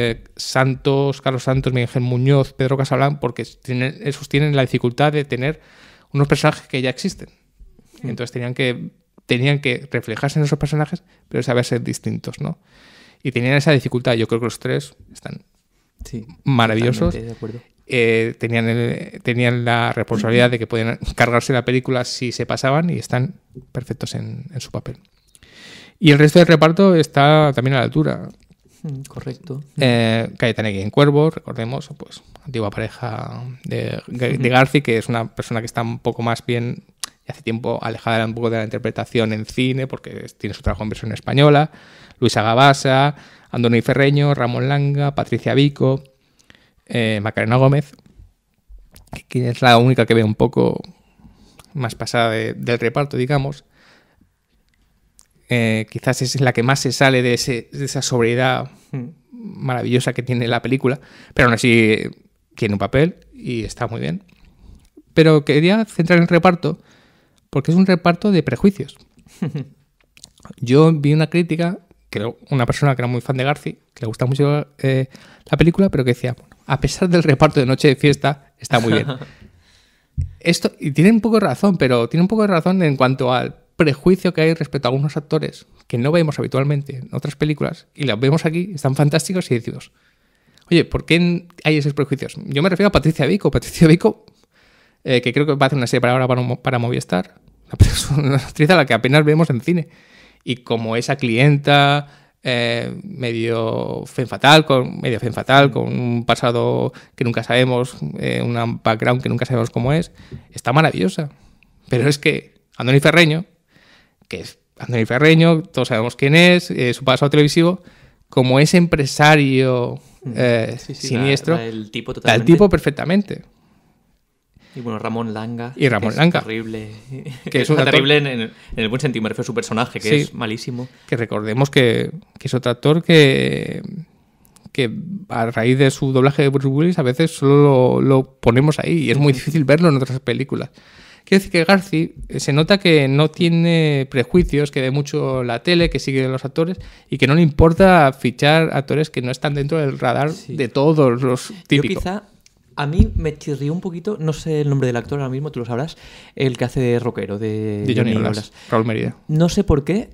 Carlos Santos, Miguel Ángel Muñoz, Pedro Casablanc, porque esos tienen la dificultad de tener unos personajes que ya existen. Entonces tenían que reflejarse en esos personajes, pero saber ser distintos, ¿no? Y tenían esa dificultad. Yo creo que los tres están maravillosos. De acuerdo. Tenían la responsabilidad de que podían cargarse la película si se pasaban, y están perfectos en su papel. Y el resto del reparto está también a la altura. Correcto. Cayetana en Cuervo, recordemos, pues antigua pareja de Garci, que es una persona que está un poco más bien, hace tiempo alejada un poco de la interpretación en cine, porque tiene su trabajo en versión española. Luisa Gabasa, Andoni Ferreño, Ramón Langa, Patricia Vico, Macarena Gómez, que es la única que ve un poco más pasada del reparto, digamos. Quizás es la que más se sale de esa sobriedad maravillosa que tiene la película, pero aún así tiene un papel y está muy bien. Pero quería centrar en el reparto porque es un reparto de prejuicios. Yo vi una crítica, una persona que era muy fan de Garci, que le gusta mucho la película, pero que decía, bueno, a pesar del reparto de Noche de Fiesta, está muy bien. Y tiene un poco de razón, pero tiene un poco de razón en cuanto al prejuicio que hay respecto a algunos actores que no vemos habitualmente en otras películas, y los vemos aquí, están fantásticos, y decimos, oye, ¿por qué hay esos prejuicios? Yo me refiero a Patricia Vico, que creo que va a hacer una serie para Movistar, una actriz a la que apenas vemos en cine, y como esa clienta medio femme fatal, con un pasado que nunca sabemos, un background que nunca sabemos cómo es, está maravillosa. Pero es que Andoni Ferreño, que es Andoni Ferreño, todos sabemos quién es, su pasado televisivo, como ese empresario siniestro, el tipo da el tipo perfectamente. Y bueno, Ramón Langa. Y Ramón Langa. Terrible. Que es un terrible en el buen sentido, me refiero a su personaje, que es malísimo. Que recordemos que es otro actor que a raíz de su doblaje de Bruce Willis a veces solo lo ponemos ahí y es muy difícil verlo en otras películas. Quiero decir que Garci se nota que no tiene prejuicios, que ve mucho la tele, que sigue a los actores y que no le importa fichar actores que no están dentro del radar de todos los típicos. Yo quizá... A mí me chirrió un poquito, no sé el nombre del actor ahora mismo, tú lo sabrás, el que hace de rockero, de Johnny Olas, Raúl Mérida. No sé por qué.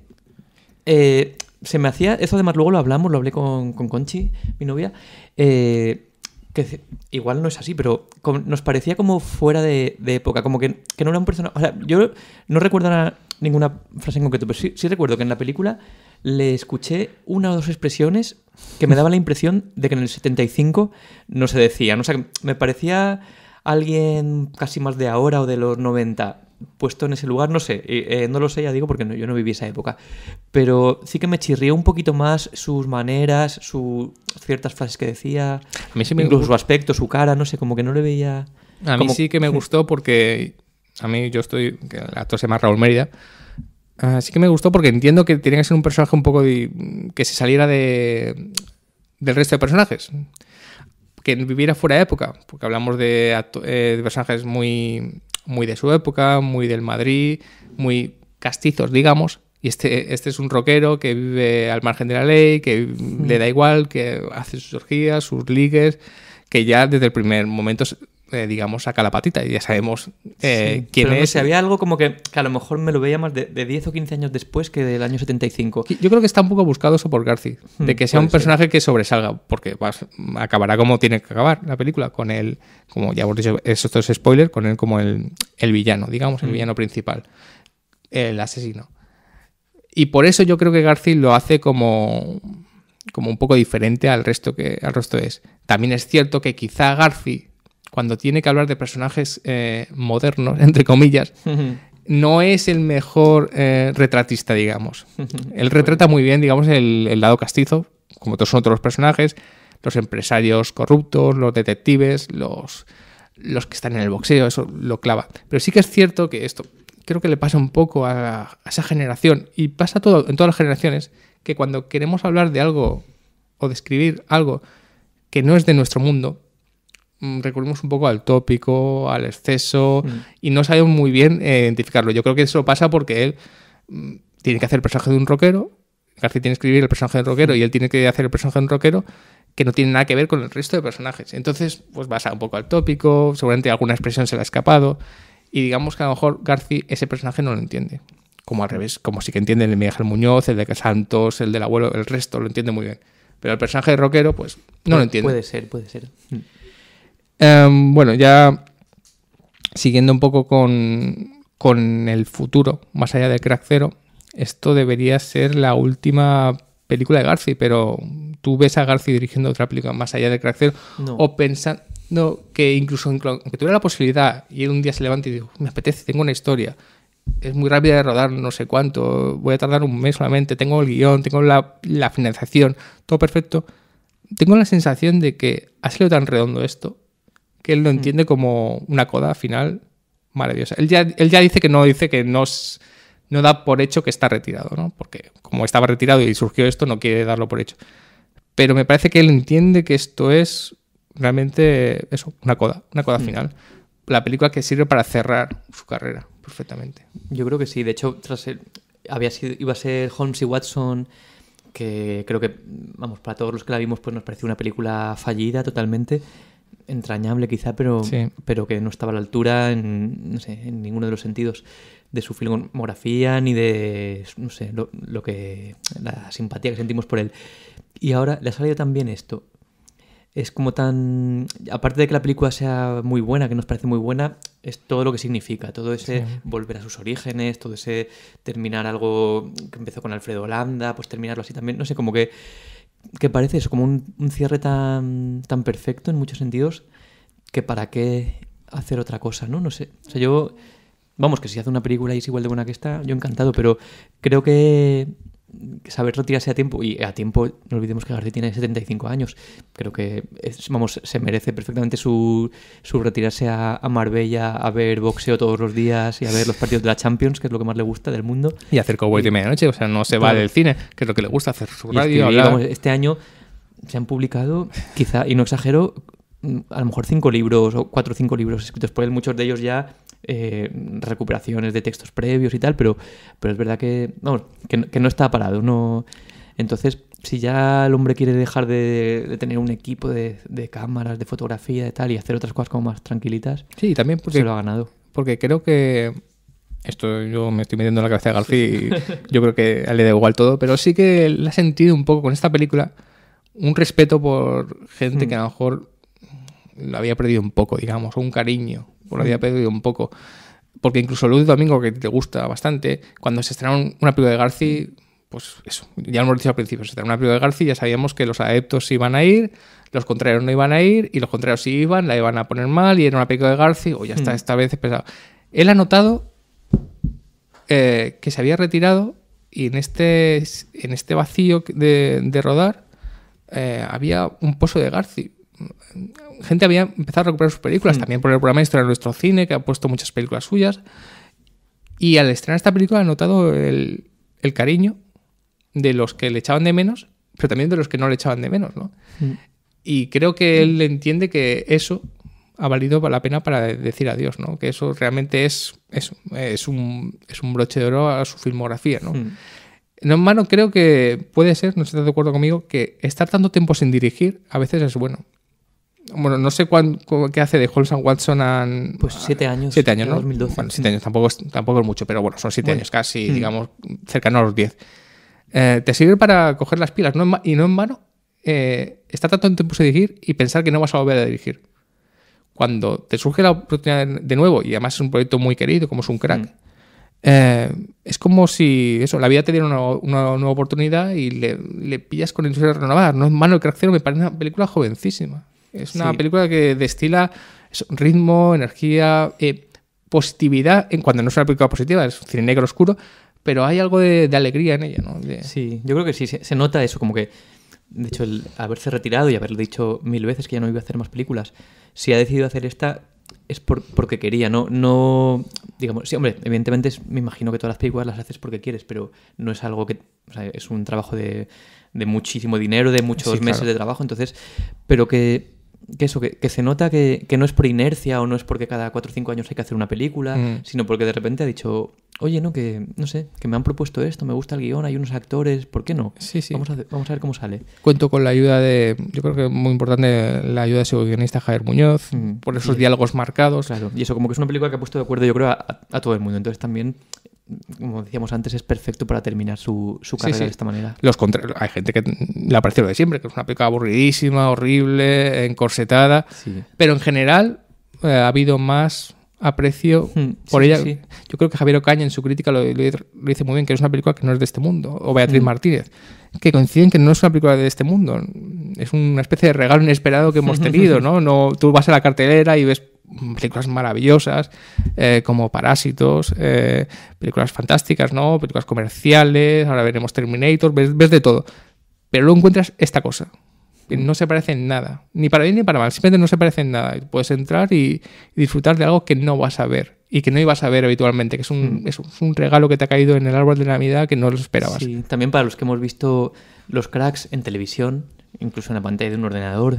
Se me hacía, eso además luego lo hablé con Conchi, mi novia, que igual no es así, pero nos parecía como fuera de época, como que no era un personaje... O sea, yo no recuerdo ninguna frase en concreto, pero sí recuerdo que en la película le escuché una o dos expresiones que me daban la impresión de que en el 75 no se decían. O sea, me parecía alguien casi más de ahora o de los 90 puesto en ese lugar, no sé, no lo sé, ya digo, porque yo no viví esa época. Pero sí que me chirrió un poquito más sus maneras, ciertas frases que decía, a mí sí incluso su aspecto, su cara, no sé, como que no le veía... A mí sí que me gustó porque que el actor se llama Raúl Mérida. Sí que me gustó porque entiendo que tenía que ser un personaje un poco que se saliera del resto de personajes, que viviera fuera de época, porque hablamos de personajes muy, muy de su época, muy del Madrid, muy castizos, digamos, y este es un rockero que vive al margen de la ley, que le da igual, que hace sus orgías, sus ligues, que ya desde el primer momento digamos, saca la patita y ya sabemos quién pero es. No sé, había algo como que a lo mejor me lo veía más de 10 o 15 años después que del año 75. Yo creo que está un poco buscado eso por Garci, de que sea un personaje que sobresalga, porque acabará como tiene que acabar la película, con él, como ya hemos dicho, esto es spoiler, con él como el villano, digamos, el villano principal, el asesino. Y por eso yo creo que Garci lo hace como un poco diferente al resto es. También es cierto que quizá Garci, cuando tiene que hablar de personajes modernos, entre comillas, no es el mejor retratista, digamos. Él retrata muy bien, digamos, el lado castizo, como todos son otros personajes, los empresarios corruptos, los detectives, los que están en el boxeo, eso lo clava. Pero sí que es cierto que esto creo que le pasa un poco a esa generación, y pasa en todas las generaciones, que cuando queremos hablar de algo o describir algo que no es de nuestro mundo, recurrimos un poco al tópico, al exceso, y no sabemos muy bien identificarlo. Yo creo que eso pasa porque él tiene que hacer el personaje de un rockero, García tiene que escribir el personaje de un rockero, y él tiene que hacer el personaje de un rockero que no tiene nada que ver con el resto de personajes. Entonces, pues pasa un poco al tópico, seguramente alguna expresión se le ha escapado, y digamos que a lo mejor García ese personaje no lo entiende. Como al revés, como sí que entiende el de Miguel Muñoz, el de Santos, el del abuelo, el resto lo entiende muy bien. Pero el personaje de rockero, pues no lo entiende. Puede ser. Bueno, ya siguiendo un poco con el futuro, más allá de Crack Zero, esto debería ser la última película de Garci, pero ¿tú ves a Garci dirigiendo otra película más allá de Crack Zero? No. O pensando que incluso aunque tuviera la posibilidad y él un día se levanta y dice, me apetece, tengo una historia, es muy rápida de rodar, no sé cuánto, voy a tardar un mes solamente, tengo el guión, tengo la financiación, todo perfecto, tengo la sensación de que ha salido tan redondo esto que él lo entiende como una coda final maravillosa. Él ya dice que no da por hecho que está retirado, ¿no? Porque como estaba retirado y surgió esto, no quiere darlo por hecho. Pero me parece que él entiende que esto es realmente eso, una coda final. La película que sirve para cerrar su carrera perfectamente. Yo creo que sí. De hecho, iba a ser Holmes y Watson, que creo que, vamos, para todos los que la vimos, pues nos pareció una película fallida totalmente, entrañable quizá, pero que no estaba a la altura en ninguno de los sentidos de su filmografía ni de, no sé, la simpatía que sentimos por él. Y ahora le ha salido también esto. es como tan... Aparte de que la película sea muy buena, que nos parece muy buena, es todo lo que significa, todo ese volver a sus orígenes, todo ese terminar algo que empezó con Alfredo Landa, pues terminarlo así también, no sé, como que parece eso, como un cierre tan perfecto en muchos sentidos, que para qué hacer otra cosa, ¿no? No sé, o sea, yo... Vamos, que si hace una película y es igual de buena que esta, yo encantado, pero creo que saber retirarse a tiempo, y a tiempo, no olvidemos que García tiene 75 años, creo que se merece perfectamente su retirarse a Marbella a ver boxeo todos los días y a ver los partidos de la Champions, que es lo que más le gusta del mundo. Y hacer Cowboy de medianoche, o sea, no se va del cine, que es lo que le gusta, hacer su radio, escribir, hablar. Vamos, este año se han publicado, quizá, y no exagero, a lo mejor 5 libros o 4 o 5 libros escritos por él, muchos de ellos ya recuperaciones de textos previos y tal, pero es verdad que, vamos, que no está parado, no. Entonces, si ya el hombre quiere dejar de tener un equipo de cámaras, de fotografía y tal, y hacer otras cosas como más tranquilitas, sí, también porque se lo ha ganado. Porque creo que esto yo me estoy metiendo en la cabeza de García y yo creo que a él le da igual todo, pero sí que le ha sentido un poco con esta película un respeto por gente que a lo mejor lo había perdido un poco, digamos, o un cariño, o lo había perdido un poco. Porque incluso Luz Domingo, que te gusta bastante, cuando se estrenó una película de García, pues eso, ya lo hemos dicho al principio, se estrenó una película de García y ya sabíamos que los adeptos iban a ir, los contrarios no iban a ir, y los contrarios sí iban, la iban a poner mal, y era una película de García, o ya está, esta vez es pesado. Él ha notado que se había retirado y en este vacío de rodar había un pozo de García. Gente había empezado a recuperar sus películas, también por el programa Historia de nuestro cine, que ha puesto muchas películas suyas, y al estrenar esta película ha notado el cariño de los que le echaban de menos, pero también de los que no le echaban de menos, ¿no? Y creo que él entiende que eso ha valido la pena para decir adiós, ¿no? Que eso realmente es un broche de oro a su filmografía, ¿no? No en vano creo que puede ser, no sé si estás de acuerdo conmigo, que estar tanto tiempo sin dirigir a veces es bueno. Bueno, no sé qué hace de Holmes and Watson Pues 7 años. 7 años, ¿no? 2012. Bueno, 7 años tampoco es mucho, pero bueno, son 7 años casi, digamos, cercano a los 10. Te sirve para coger las pilas, y no en vano estar tanto tiempo sin dirigir y pensar que no vas a volver a dirigir. Cuando te surge la oportunidad de nuevo, y además es un proyecto muy querido, como es un Crack, es como si la vida te diera una nueva oportunidad y le pillas con ilusiones renovadas. No en vano el Crack 0 me parece una película jovencísima. Es una película que destila ritmo, energía, positividad, cuando no es una película positiva, es cine negro oscuro, pero hay algo de alegría en ella, ¿no? Sí, yo creo que sí, se nota eso, como que, de hecho, el haberse retirado y haberle dicho 1000 veces que ya no iba a hacer más películas, si ha decidido hacer esta es porque quería, no digamos, sí, hombre, evidentemente me imagino que todas las películas las haces porque quieres, pero no es algo que, o sea, es un trabajo de muchísimo dinero, de muchos meses de trabajo, entonces, pero que se nota que no es por inercia o no es porque cada 4 o 5 años hay que hacer una película, sino porque de repente ha dicho, oye, no, no sé, que me han propuesto esto, me gusta el guión, hay unos actores, ¿por qué no? Sí. Vamos a ver cómo sale. Cuento con la ayuda yo creo que es muy importante la ayuda de su guionista Javier Muñoz, por esos diálogos marcados. Claro, y eso como que es una película que ha puesto de acuerdo, yo creo, a todo el mundo, entonces también, como decíamos antes, es perfecto para terminar su carrera de esta manera. Hay gente que le ha parecido lo de siempre, que es una película aburridísima, horrible, encorsetada, pero en general ha habido más aprecio por ella. Sí. Yo creo que Javier Ocaña en su crítica lo dice muy bien, que es una película que no es de este mundo, o Beatriz Martínez, que coinciden que no es una película de este mundo, es una especie de regalo inesperado que hemos tenido, ¿no? Tú vas a la cartelera y ves películas maravillosas, como Parásitos, películas fantásticas, ¿no? Películas comerciales, ahora veremos Terminator, ves de todo, pero luego encuentras esta cosa. No se parece en nada, ni para bien ni para mal, simplemente no se parece en nada. Puedes entrar y disfrutar de algo que no vas a ver y que no ibas a ver habitualmente, que es un regalo que te ha caído en el árbol de Navidad que no lo esperabas. Sí, también para los que hemos visto los Cracks en televisión, incluso en la pantalla de un ordenador,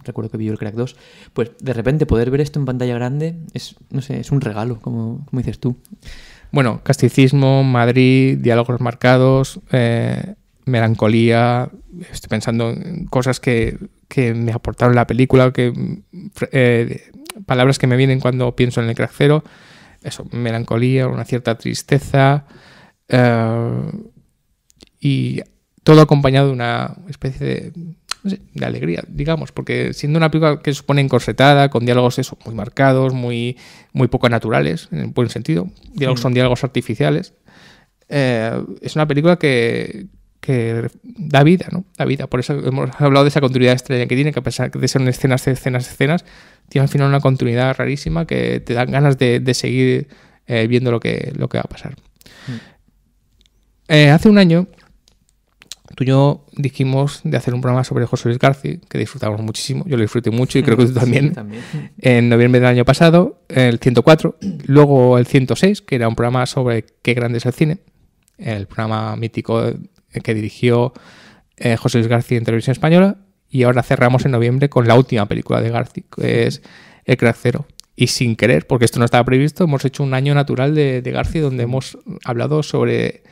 recuerdo que vi el Crack 2, pues de repente poder ver esto en pantalla grande es un regalo, como dices tú. Bueno, casticismo, Madrid, diálogos marcados, melancolía. Estoy pensando en cosas que me aportaron la película, palabras que me vienen cuando pienso en el Crack 0. Eso, melancolía, una cierta tristeza, y todo acompañado de una especie no sé, de alegría, digamos, porque siendo una película que se supone encorsetada, con diálogos eso, muy marcados, muy poco naturales, en el buen sentido, son diálogos artificiales, es una película que da vida, ¿no? Da vida. Por eso hemos hablado de esa continuidad extraña que tiene, que a pesar de ser escenas, tiene al final una continuidad rarísima que te dan ganas de seguir viendo lo que va a pasar. Hace un año tú y yo dijimos de hacer un programa sobre José Luis García, que disfrutamos muchísimo, yo lo disfruté mucho y creo que tú también, también. En noviembre del año pasado, el 104, luego el 106, que era un programa sobre qué grande es el cine, el programa mítico que dirigió José Luis García en Televisión Española, y ahora cerramos en noviembre con la última película de García, que es El Crack Zero. Y sin querer, porque esto no estaba previsto, hemos hecho un año natural de García donde hemos hablado sobre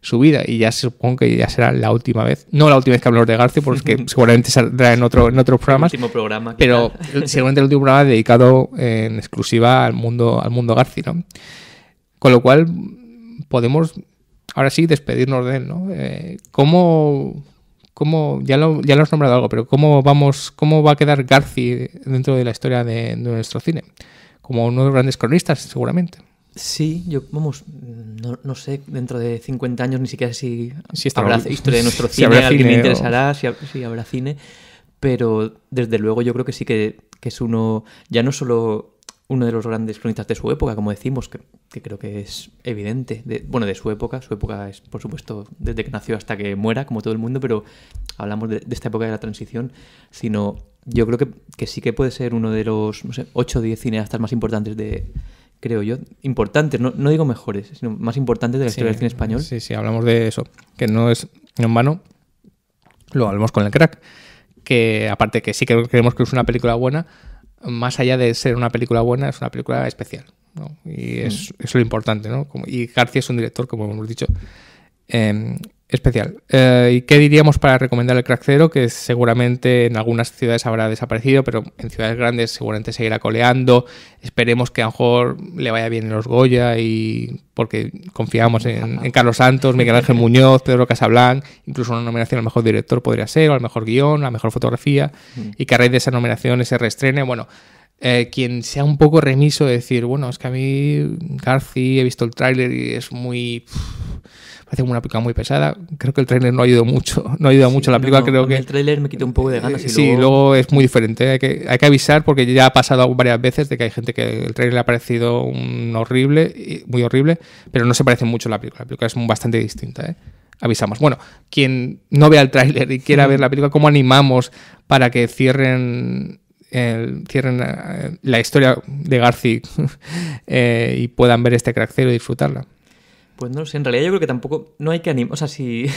su vida, y ya supongo que ya será la última vez. No la última vez que hablamos de García, porque seguramente saldrá en otros programas. El último programa. Pero seguramente el último programa dedicado en exclusiva al mundo García, ¿no? Con lo cual podemos ahora sí despedirnos de él, ¿no? ¿Cómo ya lo has nombrado algo, pero cómo va a quedar García dentro de la historia de nuestro cine? Como uno de los grandes cronistas, seguramente. Sí, no sé, dentro de 50 años ni siquiera si habrá historia de nuestro cine, a alguien le interesará, si habrá cine, pero desde luego yo creo que sí que es uno, ya no solo uno de los grandes cronistas de su época, como decimos, que creo que es evidente, de su época es, por supuesto, desde que nació hasta que muera, como todo el mundo, pero hablamos de esta época de la transición, sino yo creo que sí que puede ser uno de los, 8 o 10 cineastas más importantes creo yo, importantes, no digo mejores, sino más importantes de la historia del cine español. Sí, hablamos de eso, que no es en vano. Lo hablamos con El Crack, que aparte que sí que creemos que es una película buena, más allá de ser una película buena, es una película especial, ¿no? Y es lo importante, ¿no? Y García es un director, como hemos dicho, especial. ¿Y qué diríamos para recomendar El Crack Zero? Que seguramente en algunas ciudades habrá desaparecido, pero en ciudades grandes seguramente seguirá coleando. Esperemos que a lo mejor le vaya bien en los Goya, y porque confiamos en Carlos Santos, Miguel Ángel Muñoz, Pedro Casablanc, incluso una nominación al mejor director podría ser, o al mejor guión, a la mejor fotografía, y que a raíz de esa nominación se reestrene. Bueno, quien sea un poco remiso de decir, bueno, es que a mí García he visto el tráiler y es parece como una película muy pesada. Creo que el tráiler no ayudó mucho a la película. Creo que el tráiler me quitó un poco de ganas. Luego es muy diferente. Hay que avisar, porque ya ha pasado varias veces de que hay gente que el tráiler le ha parecido muy horrible, pero no se parece mucho a la película. La película es bastante distinta, Avisamos. Bueno, quien no vea el tráiler y quiera ver la película, ¿cómo animamos para que cierren la historia de García y puedan ver este Crack Zero y disfrutarla? Pues no sé, en realidad yo creo que tampoco, no hay que animar, o sea, si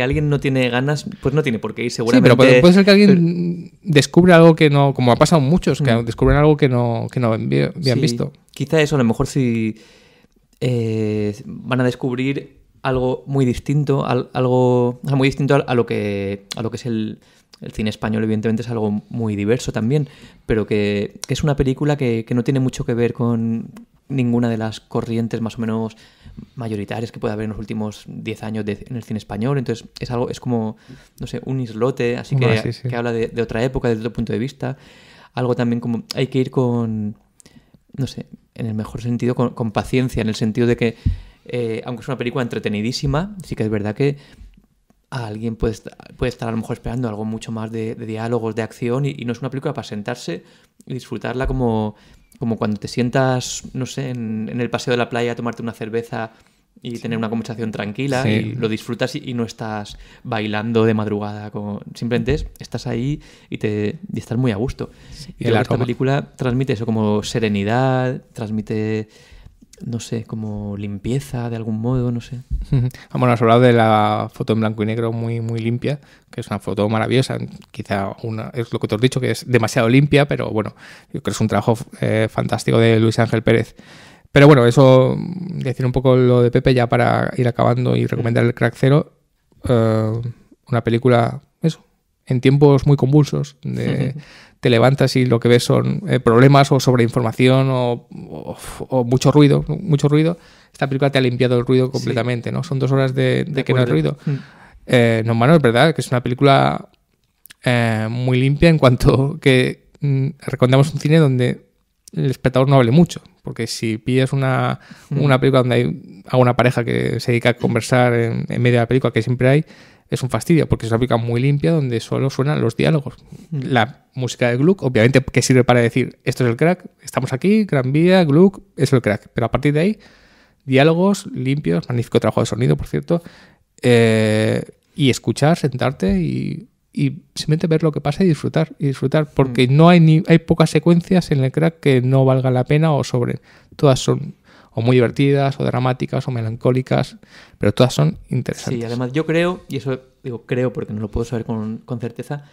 alguien no tiene ganas, pues no tiene por qué ir, seguramente. Sí, pero puede ser que alguien descubre algo que no, como ha pasado muchos, que descubren algo que no habían visto. Quizá eso, a lo mejor si van a descubrir algo muy distinto, algo muy distinto a lo que es el cine español. Evidentemente es algo muy diverso también, pero que es una película que no tiene mucho que ver con ninguna de las corrientes más o menos mayoritarias que puede haber en los últimos 10 años en el cine español. Entonces es como, no sé, un islote, así que habla de otra época, desde otro punto de vista. Algo también como hay que ir con, no sé, en el mejor sentido, con paciencia, en el sentido de que aunque es una película entretenidísima, sí que es verdad que a alguien puede estar a lo mejor esperando algo mucho más de diálogos, de acción, y no es una película para sentarse y disfrutarla como cuando te sientas, no sé, en el paseo de la playa a tomarte una cerveza y tener una conversación tranquila, y lo disfrutas y no estás bailando de madrugada. Simplemente estás ahí y estás muy a gusto. Sí, y esta película transmite eso, como serenidad, transmite, no sé, como limpieza de algún modo, no sé. Bueno, has hablado de la foto en blanco y negro muy, muy limpia, que es una foto maravillosa. Quizá es lo que te has dicho, que es demasiado limpia, pero bueno, yo creo que es un trabajo fantástico de Luis Ángel Pérez. Pero bueno, eso, decir un poco lo de Pepe ya para ir acabando y recomendar El Crack Zero. Una película, eso, en tiempos muy convulsos, te levantas y lo que ves son problemas o sobreinformación o mucho ruido. Esta película te ha limpiado el ruido completamente, ¿no? Son 2 horas de que no hay ruido. No, es verdad que es una película muy limpia en cuanto que recomendamos un cine donde el espectador no hable mucho, porque si pillas una película donde hay alguna pareja que se dedica a conversar en medio de la película, que siempre hay, es un fastidio, porque es una película muy limpia donde solo suenan los diálogos. La música de Gluck, obviamente, que sirve para decir, esto es el crack, estamos aquí, Gran Vía, Gluck, es el crack. Pero a partir de ahí, diálogos limpios, magnífico trabajo de sonido, por cierto, y escuchar, sentarte y simplemente ver lo que pasa y disfrutar, porque no hay pocas secuencias en el crack que no valgan la pena o sobren. Todas son o muy divertidas, o dramáticas, o melancólicas, pero todas son interesantes. Sí, además yo creo, y eso digo creo porque no lo puedo saber con certeza,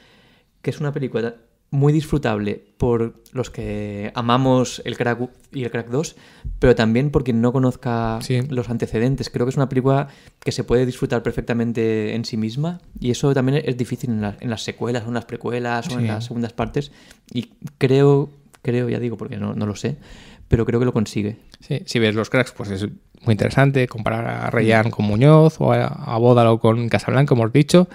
que es una película muy disfrutable por los que amamos el Crack y el Crack 2, pero también por quien no conozca los antecedentes. Creo que es una película que se puede disfrutar perfectamente en sí misma, y eso también es difícil en las secuelas, o en las precuelas, o en las segundas partes, y creo, ya digo porque no lo sé, pero creo que lo consigue. Sí, si ves los Cracks, pues es muy interesante comparar a Reyán con Muñoz, o a Bódalo con Casablanca, como hemos dicho,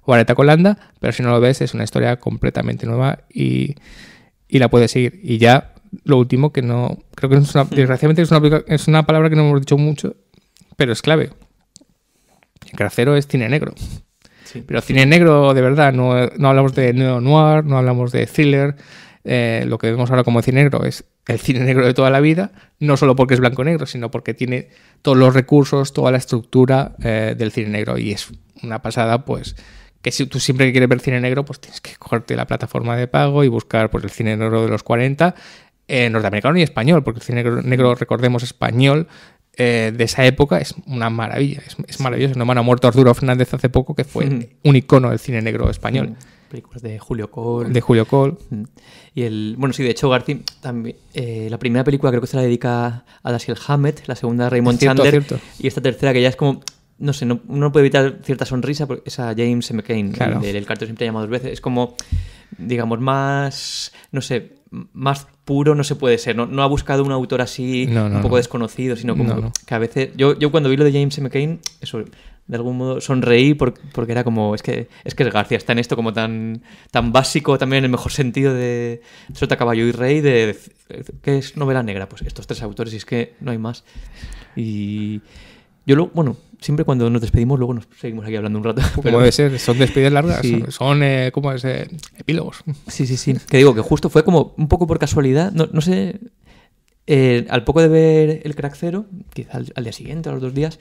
o Areta con Landa, pero si no lo ves es una historia completamente nueva y la puedes seguir. Y ya lo último, que no creo que desgraciadamente es una palabra que no hemos dicho mucho, pero es clave. El Cracero es cine negro. Sí. Pero cine negro de verdad, no hablamos de neo-noir, no hablamos de thriller. Lo que vemos ahora como cine negro es el cine negro de toda la vida, no solo porque es blanco-negro, sino porque tiene todos los recursos, toda la estructura del cine negro, y es una pasada, pues, que si tú siempre quieres ver cine negro, pues tienes que cogerte la plataforma de pago y buscar, pues, el cine negro de los 40, norteamericano y español, porque el cine negro, recordemos, español, de esa época es una maravilla, es maravilloso. No me ha muerto Arturo Fernández hace poco, que fue un icono del cine negro español. Películas de Julio Col. Y bueno, sí, de hecho, García también. La primera película creo que se la dedica a Dashiell Hammett, la segunda a Raymond Chandler. Cierto. Y esta tercera, que ya es como. No sé, uno puede evitar cierta sonrisa, porque es a James M. Cain, claro. El cartel siempre llamado 2 veces. Es como, digamos, más. No sé, más puro no se puede ser. No ha buscado un autor así un poco desconocido, sino como que a veces. Yo cuando vi lo de James M. Cain, eso. De algún modo sonreí porque era como, es que es García, está en esto como tan básico, también en el mejor sentido de Sota, Caballo y Rey, de ¿qué es novela negra? Pues estos 3 autores, y es que no hay más. Y yo siempre cuando nos despedimos, luego nos seguimos aquí hablando un rato. Como debe ser, son despedidas largas, sí. Son ¿cómo es? Epílogos. Sí. Que digo que justo fue como un poco por casualidad, no sé. Al poco de ver el Crack 0, quizá al día siguiente o a los 2 días,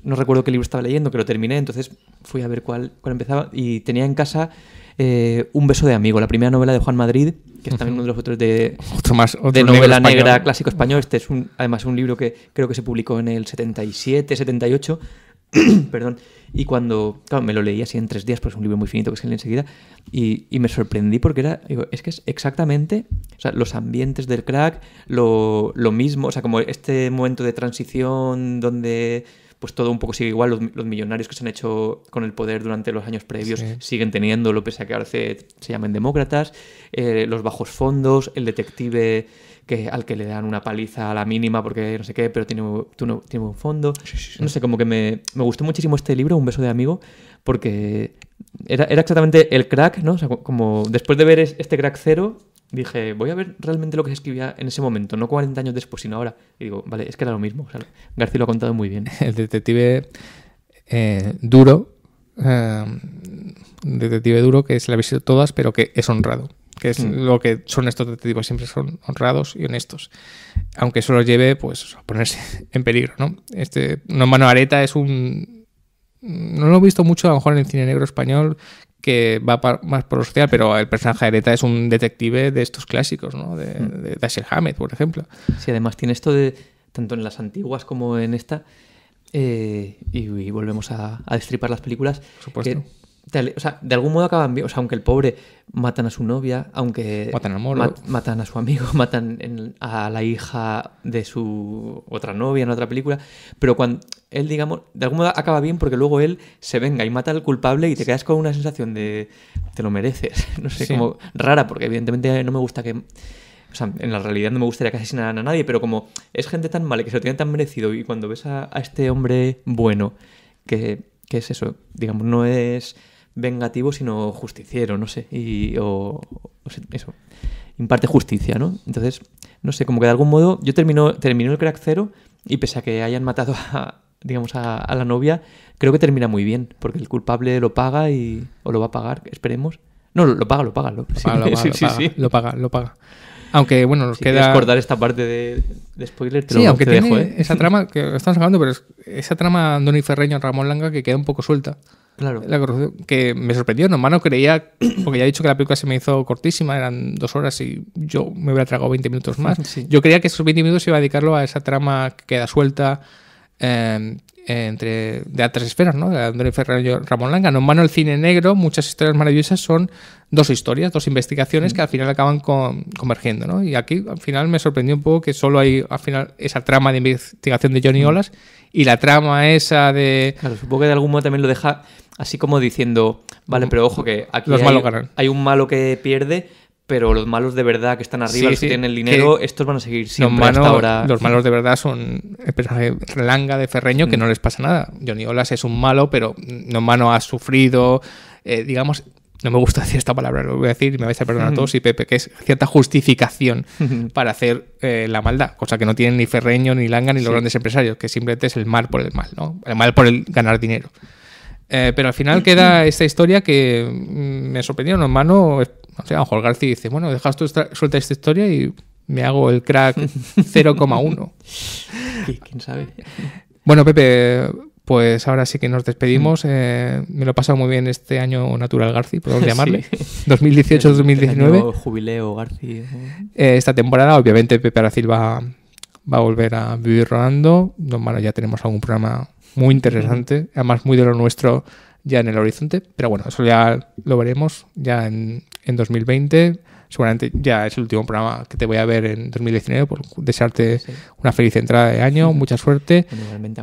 no recuerdo qué libro estaba leyendo, que lo terminé, entonces fui a ver cuál empezaba, y tenía en casa Un beso de amigo, la primera novela de Juan Madrid, que es también uno de los autores de novela negra clásico español. Este es además un libro que creo que se publicó en el 77, 78, perdón, y cuando, claro, me lo leí así en 3 días, porque es un libro muy finito que se lee enseguida, y me sorprendí porque es que es exactamente, o sea, los ambientes del Crack, lo mismo, o sea, como este momento de transición donde pues todo un poco sigue igual, los millonarios que se han hecho con el poder durante los años previos siguen teniéndolo, pese a que ahora se llamen demócratas, los bajos fondos, el detective al que le dan una paliza a la mínima porque no sé qué, pero tiene un fondo. Sí. No sé, como que me gustó muchísimo este libro, Un beso de amigo, porque era exactamente el Crack, ¿no? O sea, como después de ver este Crack 0, dije, voy a ver realmente lo que se escribía en ese momento, no 40 años después, sino ahora. Y digo, vale, es que era lo mismo. O sea, García lo ha contado muy bien. El detective duro, detective duro, que se le ha visto todas, pero que es honrado. Que es lo que son estos detectives, siempre son honrados y honestos. Aunque eso los lleve, pues, a ponerse en peligro, ¿no? No Mano Areta es no lo he visto mucho, a lo mejor en el cine negro español, que va más por lo social, pero el personaje de Areta es un detective de estos clásicos, ¿no? De Dashiell Hammett, por ejemplo. Sí, además tiene esto de, tanto en las antiguas como en esta, y volvemos a destripar las películas. Por supuesto. O sea, de algún modo acaban bien. O sea, aunque el pobre matan a su novia, aunque matan al moro, matan a su amigo, matan a la hija de su otra novia en otra película, pero cuando él, digamos, de algún modo acaba bien porque luego él se venga y mata al culpable y te quedas con una sensación de te lo mereces, no sé, como rara, porque evidentemente no me gusta que... O sea, en la realidad no me gustaría que asesinaran a nadie, pero como es gente tan mala que se lo tiene tan merecido, y cuando ves a este hombre bueno que es eso, digamos, no es vengativo, sino justiciero, no sé. Eso. Imparte justicia, ¿no? Entonces, no sé, como que de algún modo yo terminó el Crack 0 y pese a que hayan matado a la novia, creo que termina muy bien, porque el culpable lo paga o lo va a pagar, esperemos. No, lo paga. Lo paga. Aunque, bueno, nos si queda... quieres cortar esta parte de spoiler, aunque tiene dejo, esa trama que estamos hablando, pero esa trama Andoni Ferreño, Ramón Langa, que queda un poco suelta. Claro. La corrupción, que me sorprendió. No creía, porque ya he dicho que la película se me hizo cortísima, eran 2 horas y yo me hubiera tragado 20 minutos más. Sí. Yo creía que esos 20 minutos iba a dedicarlo a esa trama que queda suelta de altas esferas, ¿no? De Andoni Ferreño, Ramón Langa. No en vano el cine negro, muchas historias maravillosas son 2 historias, 2 investigaciones que al final acaban convergiendo, ¿no? Y aquí al final me sorprendió un poco que solo hay al final esa trama de investigación de Johnny Olas y la trama esa de... Claro, supongo que de algún modo también lo deja así como diciendo, vale, pero ojo que aquí los malos ganan. Hay un malo que pierde, pero los malos de verdad que están arriba, los que tienen el dinero, estos van a seguir siempre hasta ahora. Los malos de verdad son el personaje Langa de Ferreño, que no les pasa nada. Johnny Olas es un malo, pero no en vano ha sufrido, digamos, no me gusta decir esta palabra, lo voy a decir y me vais a perdonar a todos y Pepe, que es cierta justificación para hacer la maldad, cosa que no tienen ni Ferreño, ni Langa, ni los grandes empresarios, que simplemente es el mal por el mal, ¿no? El mal por el ganar dinero. Pero al final queda esta historia que me sorprendió, no en mano. O sea, a lo mejor García dice, bueno, dejas tú suelta esta historia y me hago el Crack 0,1. ¿Quién sabe? Bueno, Pepe, pues ahora sí que nos despedimos. Me lo he pasado muy bien este año Natural García, podemos llamarle. Sí. 2018-2019. Jubileo García. Esta temporada, obviamente, Pepe Aracil va a volver a vivir rodando. Bueno, ya tenemos algún programa muy interesante, además muy de lo nuestro ya en el horizonte, pero bueno, eso ya lo veremos ya en 2020, seguramente ya es el último programa que te voy a ver en 2019, por desearte una feliz entrada de año, mucha suerte. Bueno, realmente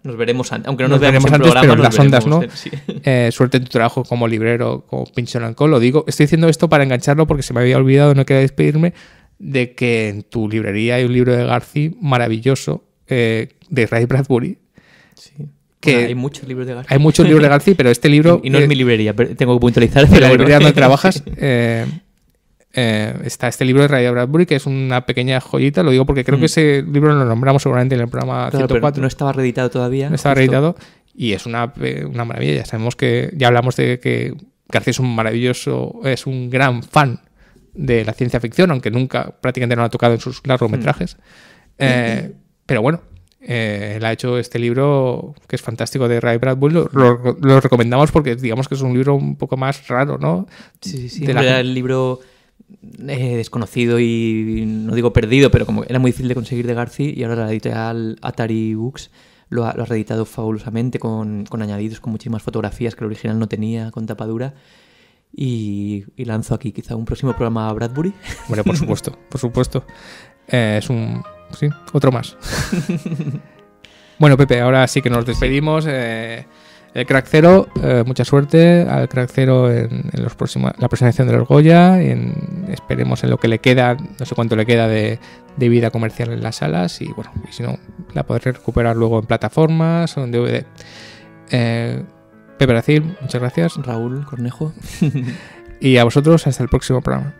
nos veremos antes, aunque no nos veamos antes, programa, pero las ondas no. Sí. Suerte en tu trabajo como librero, como Pinchón and Co. Lo digo, estoy diciendo esto para engancharlo porque se me había olvidado, no quería despedirme, de que en tu librería hay un libro de García maravilloso, de Ray Bradbury. Sí. Hay muchos libros de García. Hay muchos libros de García, pero este libro... Y no es mi librería, pero tengo que puntualizar. En la librería donde trabajas está este libro de Ray Bradbury, que es una pequeña joyita. Lo digo porque creo que ese libro lo nombramos seguramente en el programa 104. Pero no estaba reeditado todavía. No estaba reeditado y es una maravilla. Ya sabemos que... Ya hablamos de que García es es un gran fan de la ciencia ficción, aunque nunca prácticamente no lo ha tocado en sus largometrajes. Pero bueno... él ha hecho este libro que es fantástico de Ray Bradbury, lo recomendamos porque digamos que es un libro un poco más raro, ¿no? Sí. Era el libro desconocido y no digo perdido, pero como era muy difícil de conseguir de García y ahora la editorial Atari Books lo ha reeditado fabulosamente con añadidos, con muchísimas fotografías que el original no tenía, con tapadura. Y lanzo aquí quizá un próximo programa a Bradbury. Bueno, por supuesto. Es un... Sí, otro más. Bueno, Pepe, ahora sí que nos despedimos. El Crack 0, mucha suerte al Crack 0 en la próxima edición de los Goya. Esperemos en lo que le queda, no sé cuánto le queda de vida comercial en las salas. Y bueno, y si no, la podré recuperar luego en plataformas o en DVD. Pepe Aracil, muchas gracias. Raúl Cornejo. Y a vosotros, hasta el próximo programa.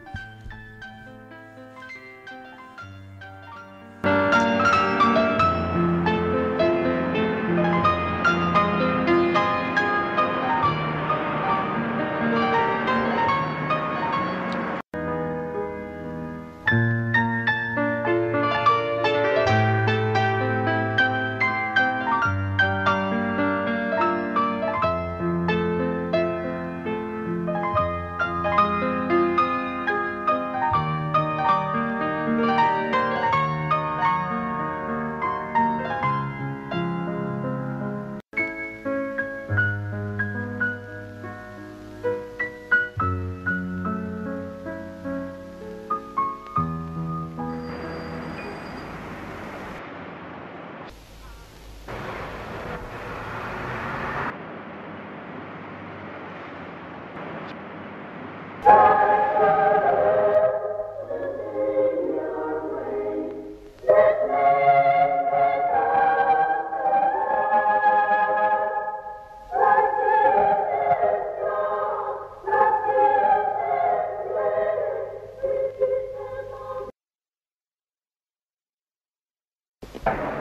Chao.